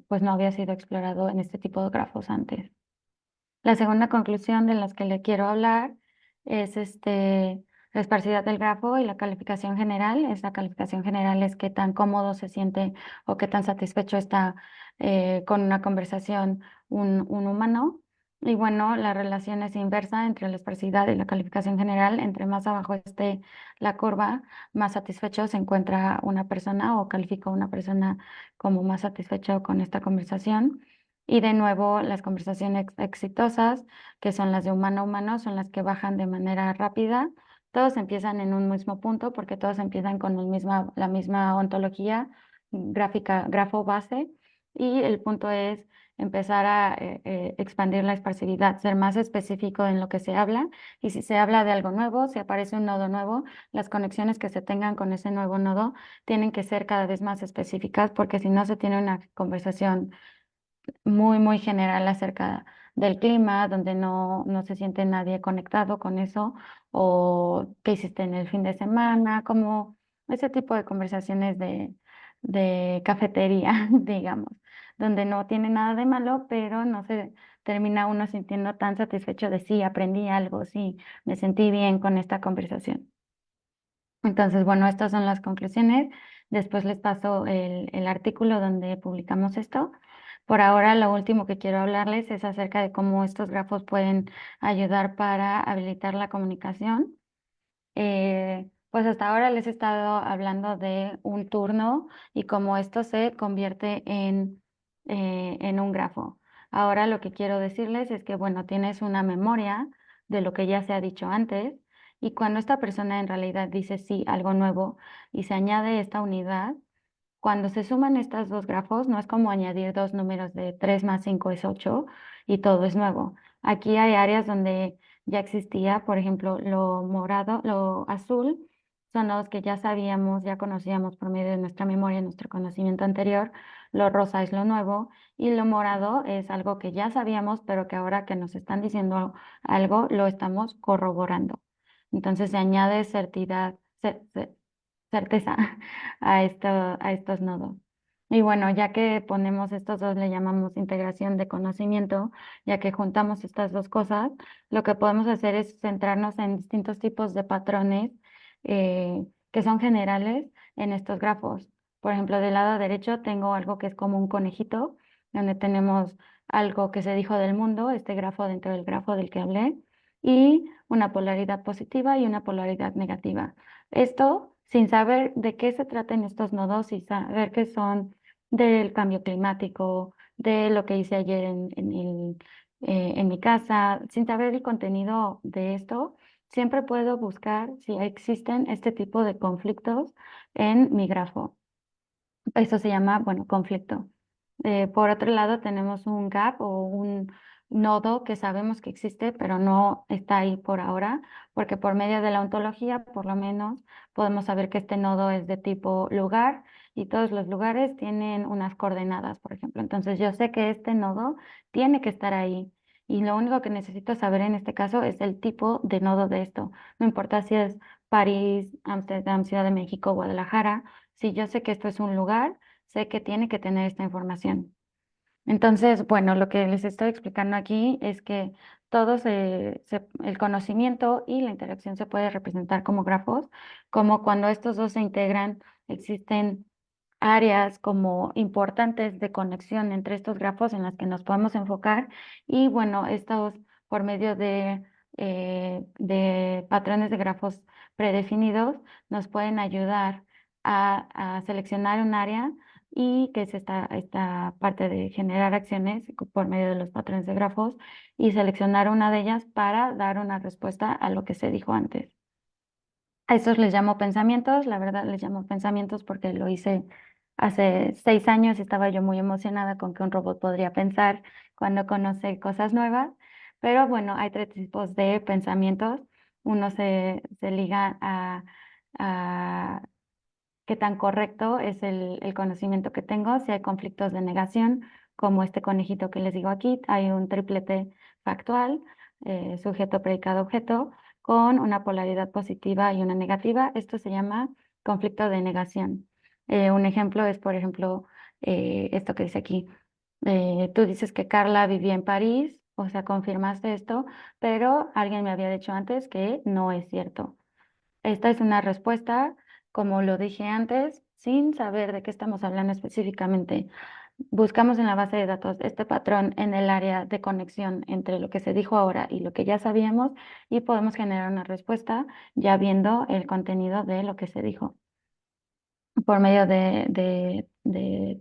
pues no había sido explorado en este tipo de grafos antes. La segunda conclusión de las que le quiero hablar es la esparcidad del grafo y la calificación general. Esa calificación general es qué tan cómodo se siente o qué tan satisfecho está con una conversación un humano. Y bueno, la relación es inversa entre la esparcidad y la calificación general. Entre más abajo esté la curva, más satisfecho se encuentra una persona o califica una persona como más satisfecho con esta conversación. Y de nuevo, las conversaciones exitosas, que son las de humano a humano, son las que bajan de manera rápida. Todos empiezan en un mismo punto porque todos empiezan con la misma ontología gráfica, grafo base. Y el punto es empezar a expandir la esparcibilidad, ser más específico en lo que se habla. Y si se habla de algo nuevo, si aparece un nodo nuevo, las conexiones que se tengan con ese nuevo nodo tienen que ser cada vez más específicas porque si no se tiene una conversación muy, muy general acerca del clima, donde no se siente nadie conectado con eso, o qué hiciste en el fin de semana, como ese tipo de conversaciones de cafetería, digamos, donde no tiene nada de malo, pero no se termina uno sintiendo tan satisfecho de sí, aprendí algo, sí, me sentí bien con esta conversación. Entonces, bueno, estas son las conclusiones. Después les paso el artículo donde publicamos esto. Por ahora, lo último que quiero hablarles es acerca de cómo estos grafos pueden ayudar para habilitar la comunicación. Pues hasta ahora les he estado hablando de un turno y cómo esto se convierte en un grafo. Ahora lo que quiero decirles es que, bueno, tienes una memoria de lo que ya se ha dicho antes y cuando esta persona en realidad dice sí, algo nuevo y se añade esta unidad, cuando se suman estos dos grafos, no es como añadir dos números de 3 más 5 es 8 y todo es nuevo. Aquí hay áreas donde ya existía, por ejemplo, lo morado, lo azul, son los que ya sabíamos, ya conocíamos por medio de nuestra memoria, nuestro conocimiento anterior. Lo rosa es lo nuevo y lo morado es algo que ya sabíamos, pero que ahora que nos están diciendo algo, lo estamos corroborando. Entonces se añade certeza a estos nodos. Y bueno, ya que ponemos estos dos, le llamamos integración de conocimiento, ya que juntamos estas dos cosas, lo que podemos hacer es centrarnos en distintos tipos de patrones que son generales en estos grafos. Por ejemplo, del lado derecho tengo algo que es como un conejito, donde tenemos algo que se dijo del mundo, este grafo dentro del grafo del que hablé, y una polaridad positiva y una polaridad negativa. Esto sin saber de qué se tratan estos nodos y saber que son del cambio climático, de lo que hice ayer en mi casa, sin saber el contenido de esto, siempre puedo buscar si existen este tipo de conflictos en mi grafo. Eso se llama, bueno, conflicto. Por otro lado, tenemos un gap o un nodo que sabemos que existe, pero no está ahí por ahora, porque por medio de la ontología, por lo menos, podemos saber que este nodo es de tipo lugar y todos los lugares tienen unas coordenadas, por ejemplo. Entonces, yo sé que este nodo tiene que estar ahí. Y lo único que necesito saber en este caso es el tipo de nodo de esto. No importa si es París, Ámsterdam, Ciudad de México, Guadalajara. Si yo sé que esto es un lugar, sé que tiene que tener esta información. Entonces, bueno, lo que les estoy explicando aquí es que el conocimiento y la interacción se puede representar como grafos, como cuando estos dos se integran, existen áreas como importantes de conexión entre estos grafos en las que nos podemos enfocar y bueno, estos por medio de patrones de grafos predefinidos nos pueden ayudar a seleccionar un área y que es esta parte de generar acciones por medio de los patrones de grafos y seleccionar una de ellas para dar una respuesta a lo que se dijo antes. A esos les llamo pensamientos, la verdad les llamo pensamientos porque lo hice hace 6 años y estaba yo muy emocionada con que un robot podría pensar cuando conoce cosas nuevas, pero bueno, hay tres tipos de pensamientos. Uno se liga a qué tan correcto es el conocimiento que tengo, si hay conflictos de negación, como este conejito que les digo aquí, hay un triplete factual, sujeto, predicado, objeto, con una polaridad positiva y una negativa. Esto se llama conflicto de negación. Un ejemplo es, por ejemplo, esto que dice aquí. Tú dices que Carla vivía en París, o sea, confirmaste esto, pero alguien me había dicho antes que no es cierto. Esta es una respuesta, como lo dije antes, sin saber de qué estamos hablando específicamente. Buscamos en la base de datos este patrón en el área de conexión entre lo que se dijo ahora y lo que ya sabíamos y podemos generar una respuesta ya viendo el contenido de lo que se dijo por medio de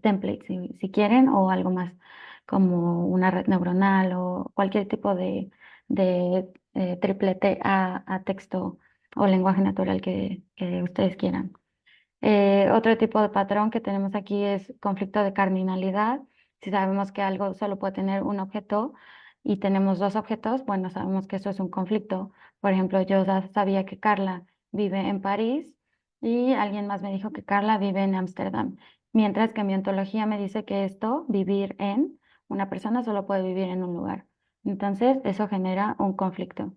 templates, si quieren, o algo más como una red neuronal o cualquier tipo de triplete a texto o lenguaje natural que ustedes quieran. Otro tipo de patrón que tenemos aquí es conflicto de cardinalidad. Si sabemos que algo solo puede tener un objeto y tenemos dos objetos, bueno, sabemos que eso es un conflicto. Por ejemplo, yo ya sabía que Carla vive en París y alguien más me dijo que Carla vive en Ámsterdam. Mientras que mi ontología me dice que esto, vivir en, una persona solo puede vivir en un lugar. Entonces, eso genera un conflicto.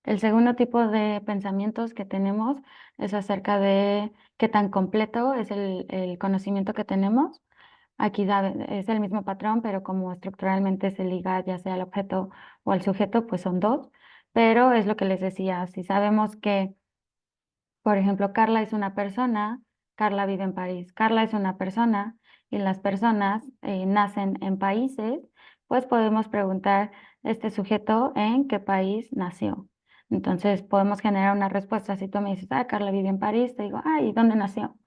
El segundo tipo de pensamientos que tenemos es acerca de qué tan completo es el conocimiento que tenemos. Aquí es el mismo patrón, pero como estructuralmente se liga ya sea al objeto o al sujeto, pues son dos. Pero es lo que les decía, si sabemos que por ejemplo, Carla es una persona, Carla vive en París. Carla es una persona y las personas nacen en países, pues podemos preguntar este sujeto en qué país nació. Entonces podemos generar una respuesta. Si tú me dices, ah, Carla vive en París, te digo, ah, ¿y dónde nació?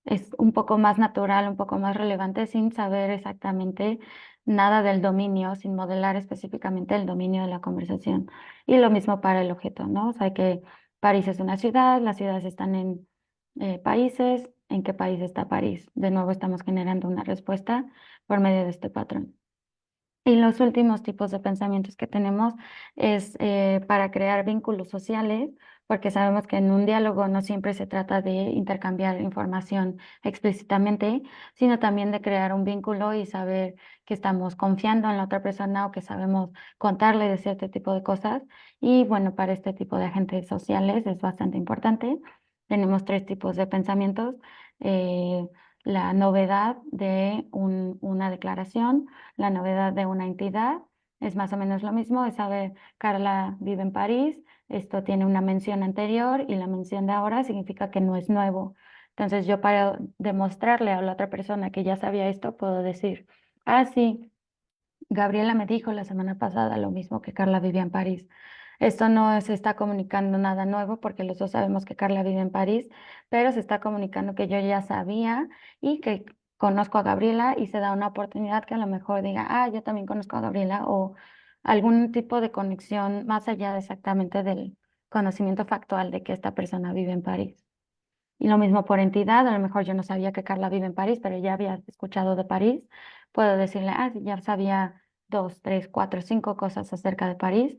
Es un poco más natural, un poco más relevante sin saber exactamente nada del dominio, sin modelar específicamente el dominio de la conversación. Y lo mismo para el objeto, ¿no? O sea que París es una ciudad, las ciudades están en países, ¿en qué país está París? De nuevo estamos generando una respuesta por medio de este patrón. Y los últimos tipos de pensamientos que tenemos es para crear vínculos sociales, porque sabemos que en un diálogo no siempre se trata de intercambiar información explícitamente, sino también de crear un vínculo y saber que estamos confiando en la otra persona o que sabemos contarle de cierto tipo de cosas. Y bueno, para este tipo de agentes sociales es bastante importante. Tenemos tres tipos de pensamientos. la novedad de una declaración, la novedad de una entidad. Es más o menos lo mismo, es saber, Carla vive en París, esto tiene una mención anterior y la mención de ahora significa que no es nuevo. Entonces yo para demostrarle a la otra persona que ya sabía esto, puedo decir, ah, sí, Gabriela me dijo la semana pasada lo mismo que Carla vivía en París. Esto no se está comunicando nada nuevo porque los dos sabemos que Carla vive en París, pero se está comunicando que yo ya sabía y que conozco a Gabriela y se da una oportunidad que a lo mejor diga, ah, yo también conozco a Gabriela o algún tipo de conexión más allá de exactamente del conocimiento factual de que esta persona vive en París. Y lo mismo por entidad, a lo mejor yo no sabía que Carla vive en París, pero ya había escuchado de París. Puedo decirle, ah, sí, ya sabía dos, tres, cuatro, cinco cosas acerca de París.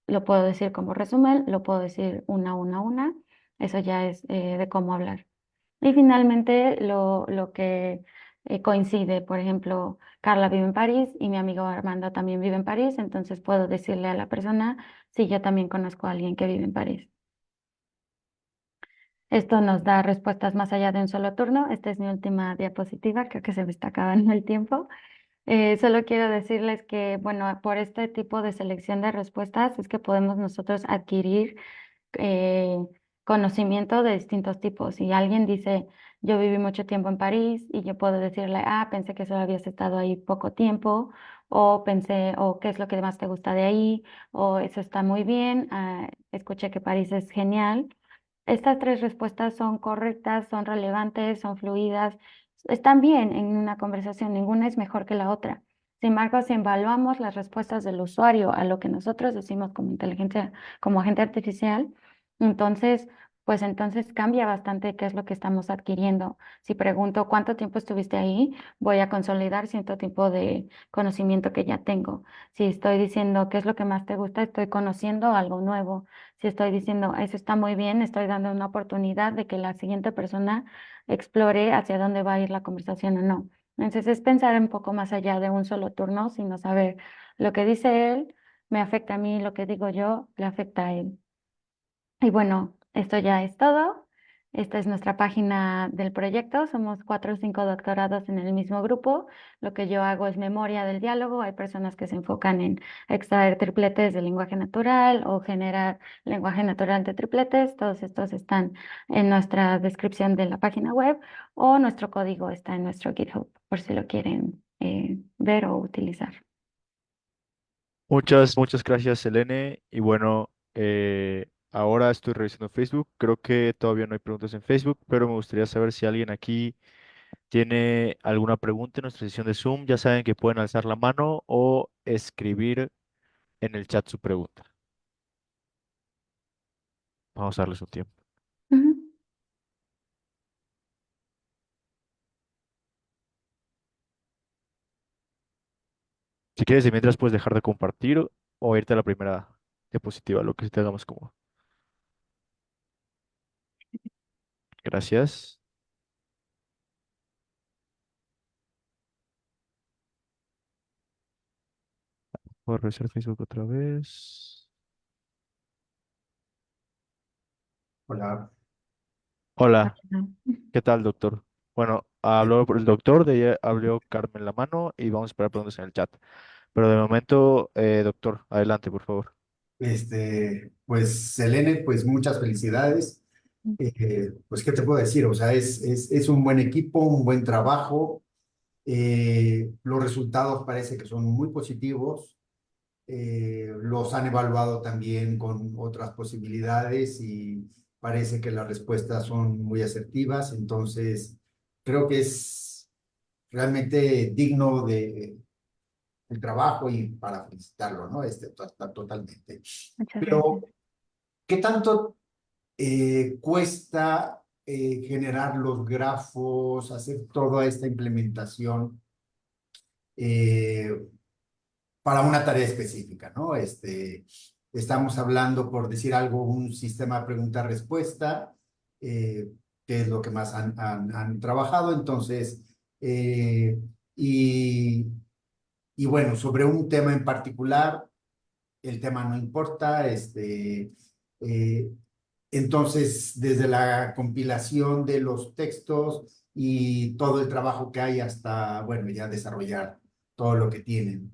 Lo puedo decir como resumen, lo puedo decir una. Eso ya es de cómo hablar. Y finalmente, lo que coincide, por ejemplo, Carla vive en París y mi amigo Armando también vive en París, entonces puedo decirle a la persona, sí, yo también conozco a alguien que vive en París. Esto nos da respuestas más allá de un solo turno. Esta es mi última diapositiva, creo que se me está acabando el tiempo. Solo quiero decirles que, bueno, por este tipo de selección de respuestas es que podemos nosotros adquirir eh, conocimiento de distintos tipos. Si alguien dice, yo viví mucho tiempo en París y yo puedo decirle, ah, pensé que solo habías estado ahí poco tiempo, o pensé, o qué es lo que más te gusta de ahí, o eso está muy bien, escuché que París es genial. Estas tres respuestas son correctas, son relevantes, son fluidas, están bien en una conversación, ninguna es mejor que la otra. Sin embargo, si evaluamos las respuestas del usuario a lo que nosotros decimos como inteligencia, como agente artificial, entonces, pues entonces cambia bastante qué es lo que estamos adquiriendo. Si pregunto cuánto tiempo estuviste ahí, voy a consolidar cierto tipo de conocimiento que ya tengo. Si estoy diciendo qué es lo que más te gusta, estoy conociendo algo nuevo. Si estoy diciendo eso está muy bien, estoy dando una oportunidad de que la siguiente persona explore hacia dónde va a ir la conversación o no. Entonces es pensar un poco más allá de un solo turno, sino saber lo que dice él me afecta a mí, lo que digo yo le afecta a él. Y bueno, esto ya es todo. Esta es nuestra página del proyecto. Somos 4 o 5 doctorados en el mismo grupo. Lo que yo hago es memoria del diálogo. Hay personas que se enfocan en extraer tripletes del lenguaje natural o generar lenguaje natural de tripletes. Todos estos están en nuestra descripción de la página web o nuestro código está en nuestro GitHub por si lo quieren ver o utilizar. Muchas gracias, Selene. Y bueno, ahora estoy revisando Facebook. Creo que todavía no hay preguntas en Facebook, pero me gustaría saber si alguien aquí tiene alguna pregunta en nuestra sesión de Zoom. Ya saben que pueden alzar la mano o escribir en el chat su pregunta. Vamos a darles un tiempo. Ujú. Si quieres, de mientras puedes dejar de compartir o irte a la primera diapositiva, lo que se te haga más cómodo. Gracias. Voy a revisar Facebook otra vez. Hola, Hola, Bueno. ¿qué tal, doctor? Bueno, habló por el doctor, de ella habló Carmen Lamano y vamos a esperar preguntas en el chat. Pero de momento, doctor, adelante, por favor. pues Selene, pues muchas felicidades. Pues, ¿qué te puedo decir? O sea, es un buen equipo, un buen trabajo. Los resultados parece que son muy positivos. Los han evaluado también con otras posibilidades y parece que las respuestas son muy asertivas. Entonces, creo que es realmente digno de el trabajo y para felicitarlo, ¿no? Totalmente. Muchas gracias. Pero, ¿qué tanto cuesta generar los grafos, hacer toda esta implementación eh, para una tarea específica, ¿no? Estamos hablando, por decir algo, un sistema de pregunta-respuesta, eh, que es lo que más han trabajado, entonces, eh, y, y bueno, sobre un tema en particular, el tema no importa, eh, Entonces, desde la compilación de los textos y todo el trabajo que hay hasta, bueno, ya desarrollar todo lo que tienen.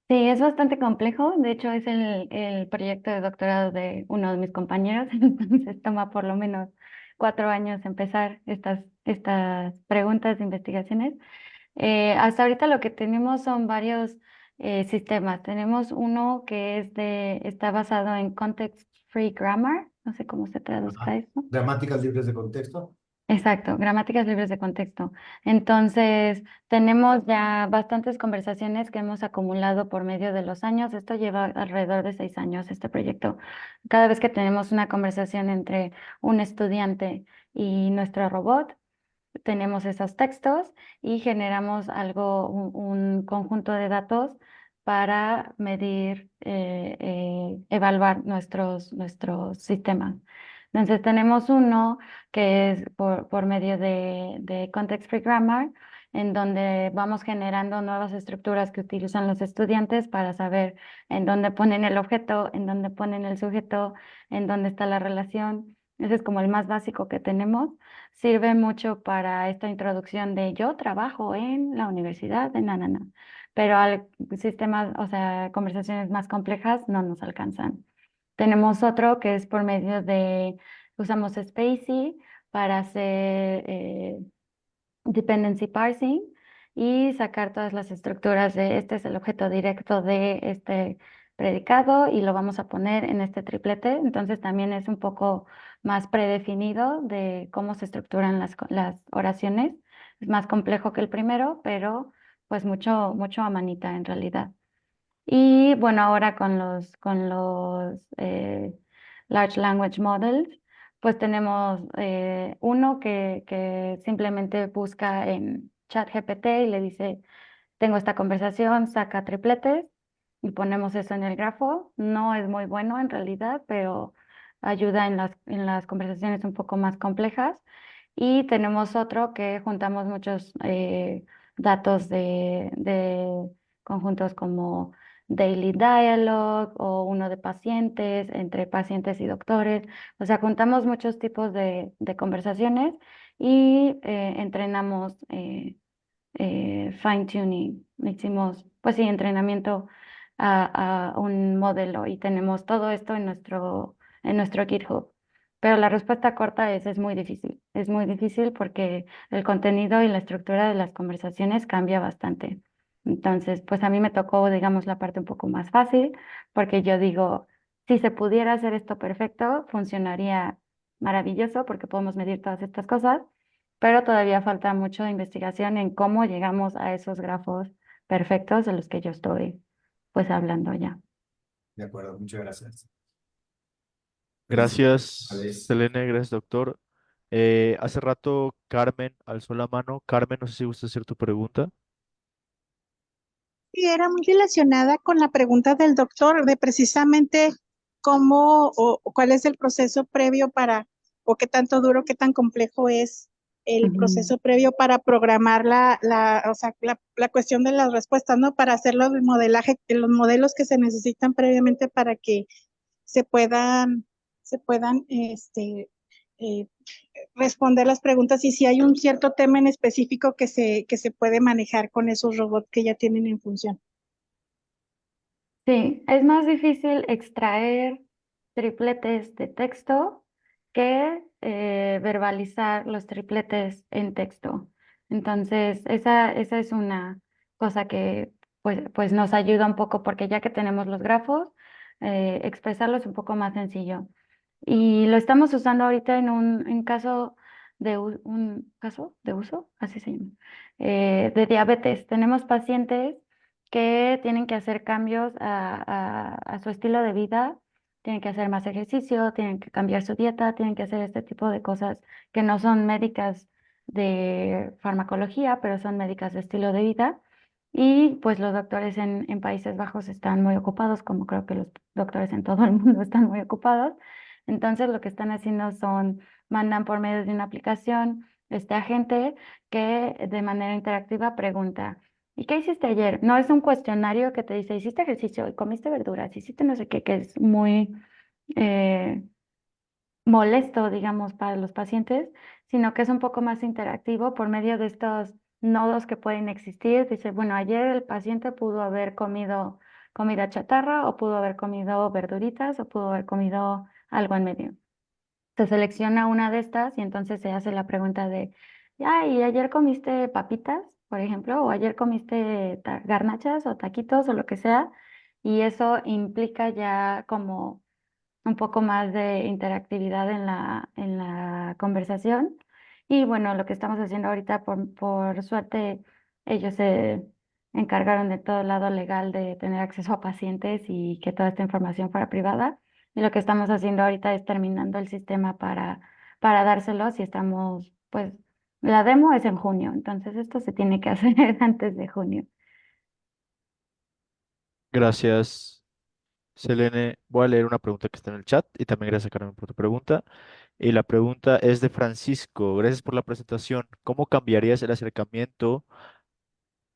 Sí, es bastante complejo. De hecho, es el proyecto de doctorado de uno de mis compañeros. Entonces, toma por lo menos 4 años empezar estas preguntas de investigaciones. Hasta ahorita lo que tenemos son varios sistemas. Tenemos uno que está basado en Context Free Grammar. No sé cómo se traduzca Ajá. eso. Gramáticas libres de contexto. Exacto, gramáticas libres de contexto. Entonces, tenemos ya bastantes conversaciones que hemos acumulado por medio de los años. Esto lleva alrededor de 6 años, este proyecto. Cada vez que tenemos una conversación entre un estudiante y nuestro robot, tenemos esos textos y generamos un conjunto de datos para medir, evaluar nuestros sistemas. Entonces tenemos uno que es por medio de Context Free Grammar, en donde vamos generando nuevas estructuras que utilizan los estudiantes para saber en dónde ponen el objeto, en dónde ponen el sujeto, en dónde está la relación. Ese es como el más básico que tenemos. Sirve mucho para esta introducción de yo trabajo en la universidad de Nanana, pero al sistema, o sea, conversaciones más complejas no nos alcanzan. Tenemos otro que es por medio usamos Spacy para hacer dependency parsing y sacar todas las estructuras de este es el objeto directo de este predicado y lo vamos a poner en este triplete. Entonces también es un poco más predefinido de cómo se estructuran las oraciones. Es más complejo que el primero, pero pues mucho a manita en realidad. Y bueno, ahora con los Large Language Models, pues tenemos uno que simplemente busca en ChatGPT y le dice, tengo esta conversación, saca tripletes y ponemos eso en el grafo. No es muy bueno en realidad, pero ayuda en las conversaciones un poco más complejas. Y tenemos otro que juntamos muchos datos de conjuntos como Daily Dialogue o uno de pacientes, entre pacientes y doctores. O sea, juntamos muchos tipos de conversaciones y entrenamos fine tuning. Hicimos, pues sí, entrenamiento a un modelo y tenemos todo esto en nuestro GitHub. Pero la respuesta corta es muy difícil. Es muy difícil porque el contenido y la estructura de las conversaciones cambia bastante. Entonces, pues a mí me tocó, digamos, la parte un poco más fácil, porque yo digo, si se pudiera hacer esto perfecto, funcionaría maravilloso porque podemos medir todas estas cosas, pero todavía falta mucho de investigación en cómo llegamos a esos grafos perfectos de los que yo estoy, pues, hablando ya. De acuerdo, muchas gracias. Gracias, Vale. Selene, gracias, doctor. Hace rato Carmen alzó la mano. Carmen, no sé si gusta hacer tu pregunta. Sí, era muy relacionada con la pregunta del doctor de precisamente cómo o cuál es el proceso previo o qué tanto duro, qué tan complejo es el Ujú. proceso previo para programar o sea, la cuestión de las respuestas, ¿no? Para hacer los modelaje, los modelos que se necesitan previamente para que se puedan, eh, responder las preguntas y si hay un cierto tema en específico que se puede manejar con esos robots que ya tienen en función. Sí, es más difícil extraer tripletes de texto que verbalizar los tripletes en texto. Entonces, esa es una cosa que pues nos ayuda un poco porque ya que tenemos los grafos, expresarlo es un poco más sencillo. Y lo estamos usando ahorita en caso un caso de uso, así se llama, de diabetes. Tenemos pacientes que tienen que hacer cambios a su estilo de vida, tienen que hacer más ejercicio, tienen que cambiar su dieta, tienen que hacer este tipo de cosas que no son médicas de farmacología, pero son médicas de estilo de vida. Y pues los doctores en Países Bajos están muy ocupados, como creo que los doctores en todo el mundo están muy ocupados. Entonces lo que están haciendo mandan por medio de una aplicación a gente que de manera interactiva pregunta. ¿Y qué hiciste ayer? No es un cuestionario que te dice, ¿hiciste ejercicio y comiste verduras? ¿Hiciste no sé qué? Que es muy, eh, molesto, digamos, para los pacientes, sino que es un poco más interactivo por medio de estos nodos que pueden existir. Dice, bueno, ayer el paciente pudo haber comido comida chatarra o pudo haber comido verduritas o pudo haber comido algo en medio. Se selecciona una de estas y entonces se hace la pregunta de, ¿y ayer comiste papitas, por ejemplo? ¿O ayer comiste garnachas o taquitos o lo que sea? Y eso implica ya como un poco más de interactividad en la conversación. Y bueno, lo que estamos haciendo ahorita, por suerte, ellos se encargaron de todo el lado legal de tener acceso a pacientes y que toda esta información fuera privada. Y lo que estamos haciendo ahorita es terminando el sistema para dárselos y estamos, pues, la demo es en junio, entonces esto se tiene que hacer antes de junio. Gracias, Selene. Voy a leer una pregunta que está en el chat y también gracias, Carmen, por tu pregunta. Y la pregunta es de Francisco. Gracias por la presentación. ¿Cómo cambiarías el acercamiento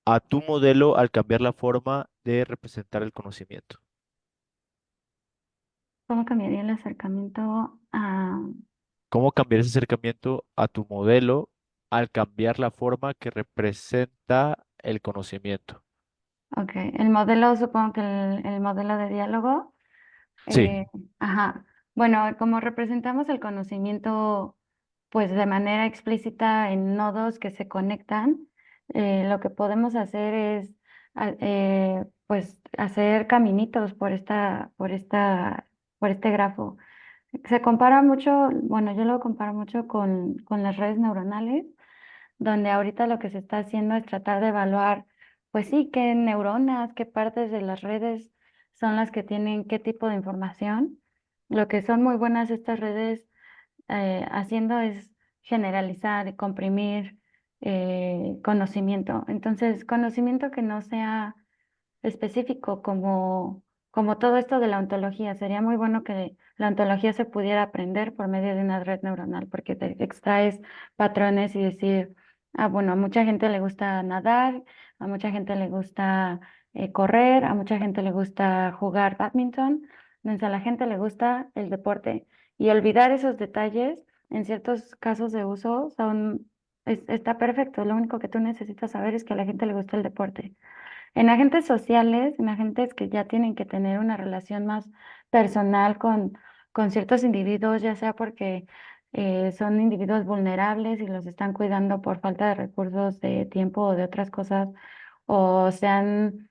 a tu modelo al cambiar la forma de representar el conocimiento? ¿Cómo cambiaría el acercamiento a... ¿Cómo cambiar ese acercamiento a tu modelo al cambiar la forma que representa el conocimiento? Ok, el modelo, supongo que el modelo de diálogo. Sí, Eh, ajá. Bueno, como representamos el conocimiento, pues de manera explícita en nodos que se conectan, lo que podemos hacer es, pues, hacer caminitos por este grafo. Se compara mucho, bueno, yo lo comparo mucho con las redes neuronales, donde ahorita lo que se está haciendo es tratar de evaluar, pues sí, qué neuronas, qué partes de las redes son las que tienen qué tipo de información. Lo que son muy buenas estas redes haciendo es generalizar y comprimir conocimiento. Entonces, conocimiento que no sea específico como todo esto de la ontología. Sería muy bueno que la ontología se pudiera aprender por medio de una red neuronal, porque te extraes patrones y decir, bueno, a mucha gente le gusta nadar, a mucha gente le gusta correr, a mucha gente le gusta jugar badminton, entonces a la gente le gusta el deporte. Y olvidar esos detalles en ciertos casos de uso está perfecto. Lo único que tú necesitas saber es que a la gente le gusta el deporte. En agentes sociales, en agentes que ya tienen que tener una relación más personal con ciertos individuos, ya sea porque son individuos vulnerables y los están cuidando por falta de recursos de tiempo o de otras cosas, o sean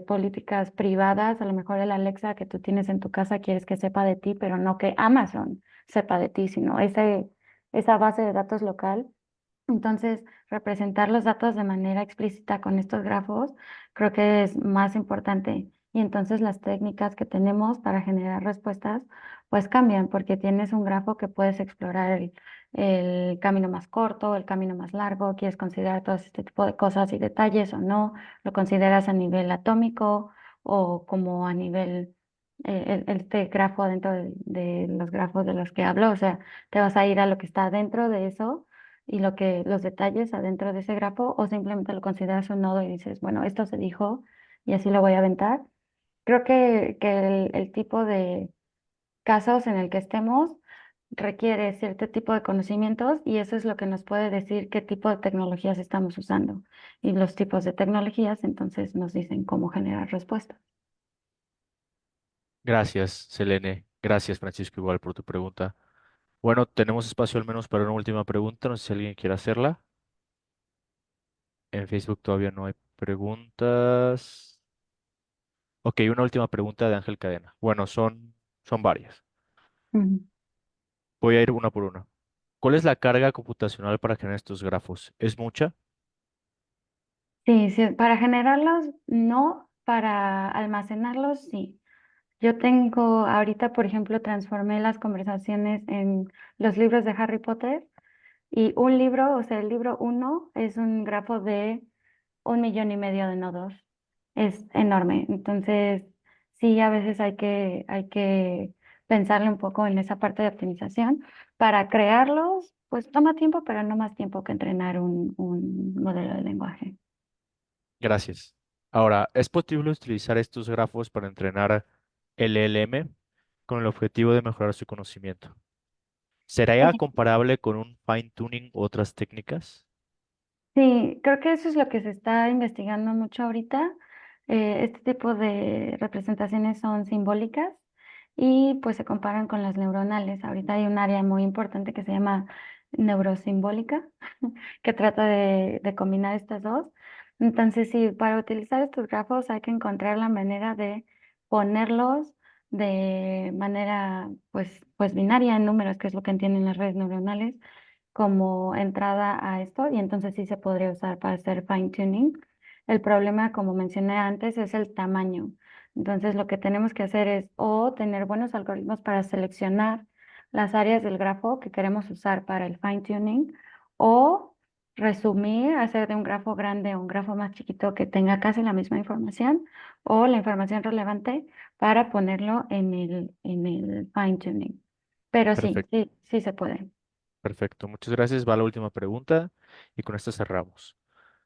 políticas privadas, a lo mejor el Alexa que tú tienes en tu casa quieres que sepa de ti, pero no que Amazon sepa de ti, sino esa base de datos local. Entonces, representar los datos de manera explícita con estos grafos creo que es más importante. Y entonces las técnicas que tenemos para generar respuestas pues cambian porque tienes un grafo que puedes explorar el camino más corto, el camino más largo, quieres considerar todo este tipo de cosas y detalles o no, lo consideras a nivel atómico o como a nivel, este grafo dentro de los grafos de los que hablo, o sea, te vas a ir a lo que está dentro de eso y los detalles adentro de ese grafo, o simplemente lo consideras un nodo y dices, bueno, esto se dijo y así lo voy a aventar. Creo que el tipo de casos en el que estemos requiere cierto tipo de conocimientos y eso es lo que nos puede decir qué tipo de tecnologías estamos usando. Y los tipos de tecnologías entonces nos dicen cómo generar respuestas. gracias, Selene. Gracias, Francisco, igual por tu pregunta. Bueno, tenemos espacio al menos para una última pregunta. No sé si alguien quiere hacerla. En Facebook todavía no hay preguntas. Ok, una última pregunta de Ángel Cadena. Bueno, son varias. Ujú. Voy a ir una por una. ¿Cuál es la carga computacional para generar estos grafos? ¿Es mucha? Sí, sí, para generarlos no, para almacenarlos sí. Yo tengo ahorita, por ejemplo, transformé las conversaciones en los libros de Harry Potter y un libro, o sea, el libro uno es un grafo de 1,5 millones de nodos. Es enorme. Entonces, sí, a veces hay que pensarle un poco en esa parte de optimización. Para crearlos, pues toma tiempo, pero no más tiempo que entrenar un modelo de lenguaje. Gracias. Ahora, ¿es posible utilizar estos grafos para entrenar el LLM con el objetivo de mejorar su conocimiento? ¿Sería comparable con un fine tuning u otras técnicas? Sí, creo que eso es lo que se está investigando mucho ahorita. Este tipo de representaciones son simbólicas y pues se comparan con las neuronales. Ahorita hay un área muy importante que se llama neurosimbólica, que trata de combinar estas dos. Entonces, sí, para utilizar estos grafos hay que encontrar la manera de ponerlos de manera pues binaria en números, que es lo que entienden las redes neuronales como entrada a esto y entonces sí se podría usar para hacer fine tuning. El problema, como mencioné antes, es el tamaño. Entonces lo que tenemos que hacer es o tener buenos algoritmos para seleccionar las áreas del grafo que queremos usar para el fine tuning o resumir, hacer de un grafo grande un grafo más chiquito que tenga casi la misma información o la información relevante para ponerlo en el fine tuning. Pero sí, Perfecto, sí, sí se puede. perfecto. Muchas gracias. Va la última pregunta y con esta cerramos.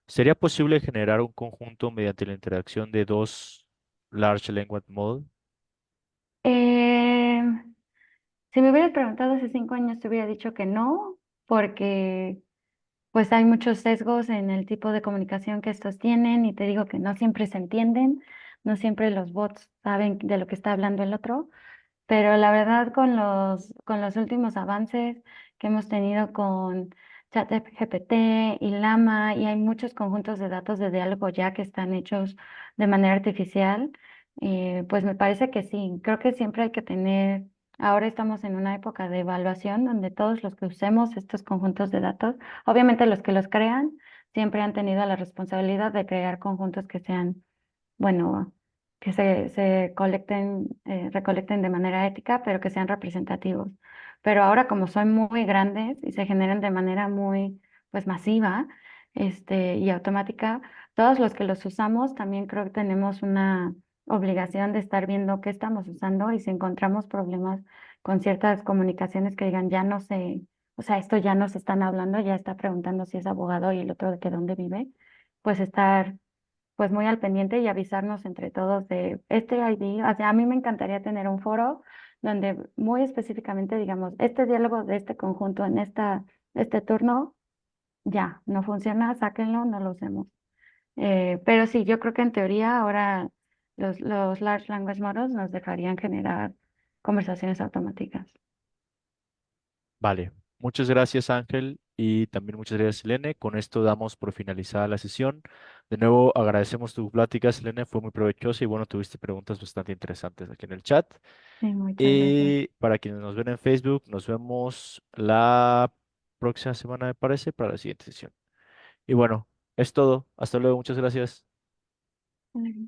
¿Sería posible generar un conjunto mediante la interacción de dos Large Language Model? Eh, si me hubieras preguntado hace 5 años, te hubiera dicho que no, porque pues hay muchos sesgos en el tipo de comunicación que estos tienen y te digo que no siempre se entienden, no siempre los bots saben de lo que está hablando el otro. Pero la verdad, con los últimos avances que hemos tenido con ChatGPT y Llama, y hay muchos conjuntos de datos de diálogo ya que están hechos de manera artificial, pues me parece que sí. Creo que siempre hay que tener, ahora estamos en una época de evaluación donde todos los que usemos estos conjuntos de datos, obviamente los que los crean, siempre han tenido la responsabilidad de crear conjuntos que sean bueno, que se colecten, recolecten de manera ética, pero que sean representativos. Pero ahora como son muy grandes y se generan de manera muy, pues masiva, y automática, todos los que los usamos también creo que tenemos una obligación de estar viendo qué estamos usando y si encontramos problemas con ciertas comunicaciones que digan, ya no sé, o sea, esto ya nos están hablando, ya está preguntando si es abogado y el otro de que dónde vive, pues estar pues muy al pendiente y avisarnos entre todos de este ID. O sea, a mí me encantaría tener un foro donde muy específicamente digamos, este diálogo de este conjunto en este turno ya no funciona, sáquenlo, no lo usemos. Pero sí, yo creo que en teoría ahora los Large Language Models nos dejarían generar conversaciones automáticas. Vale. Muchas gracias, Ángel, y también muchas gracias, Selene. Con esto damos por finalizada la sesión. De nuevo, agradecemos tu plática, Selene. Fue muy provechosa y bueno, tuviste preguntas bastante interesantes aquí en el chat. Sí, muchas gracias. Y para quienes nos ven en Facebook, nos vemos la próxima semana, me parece, para la siguiente sesión. Y bueno, es todo. Hasta luego. Muchas gracias. Vale.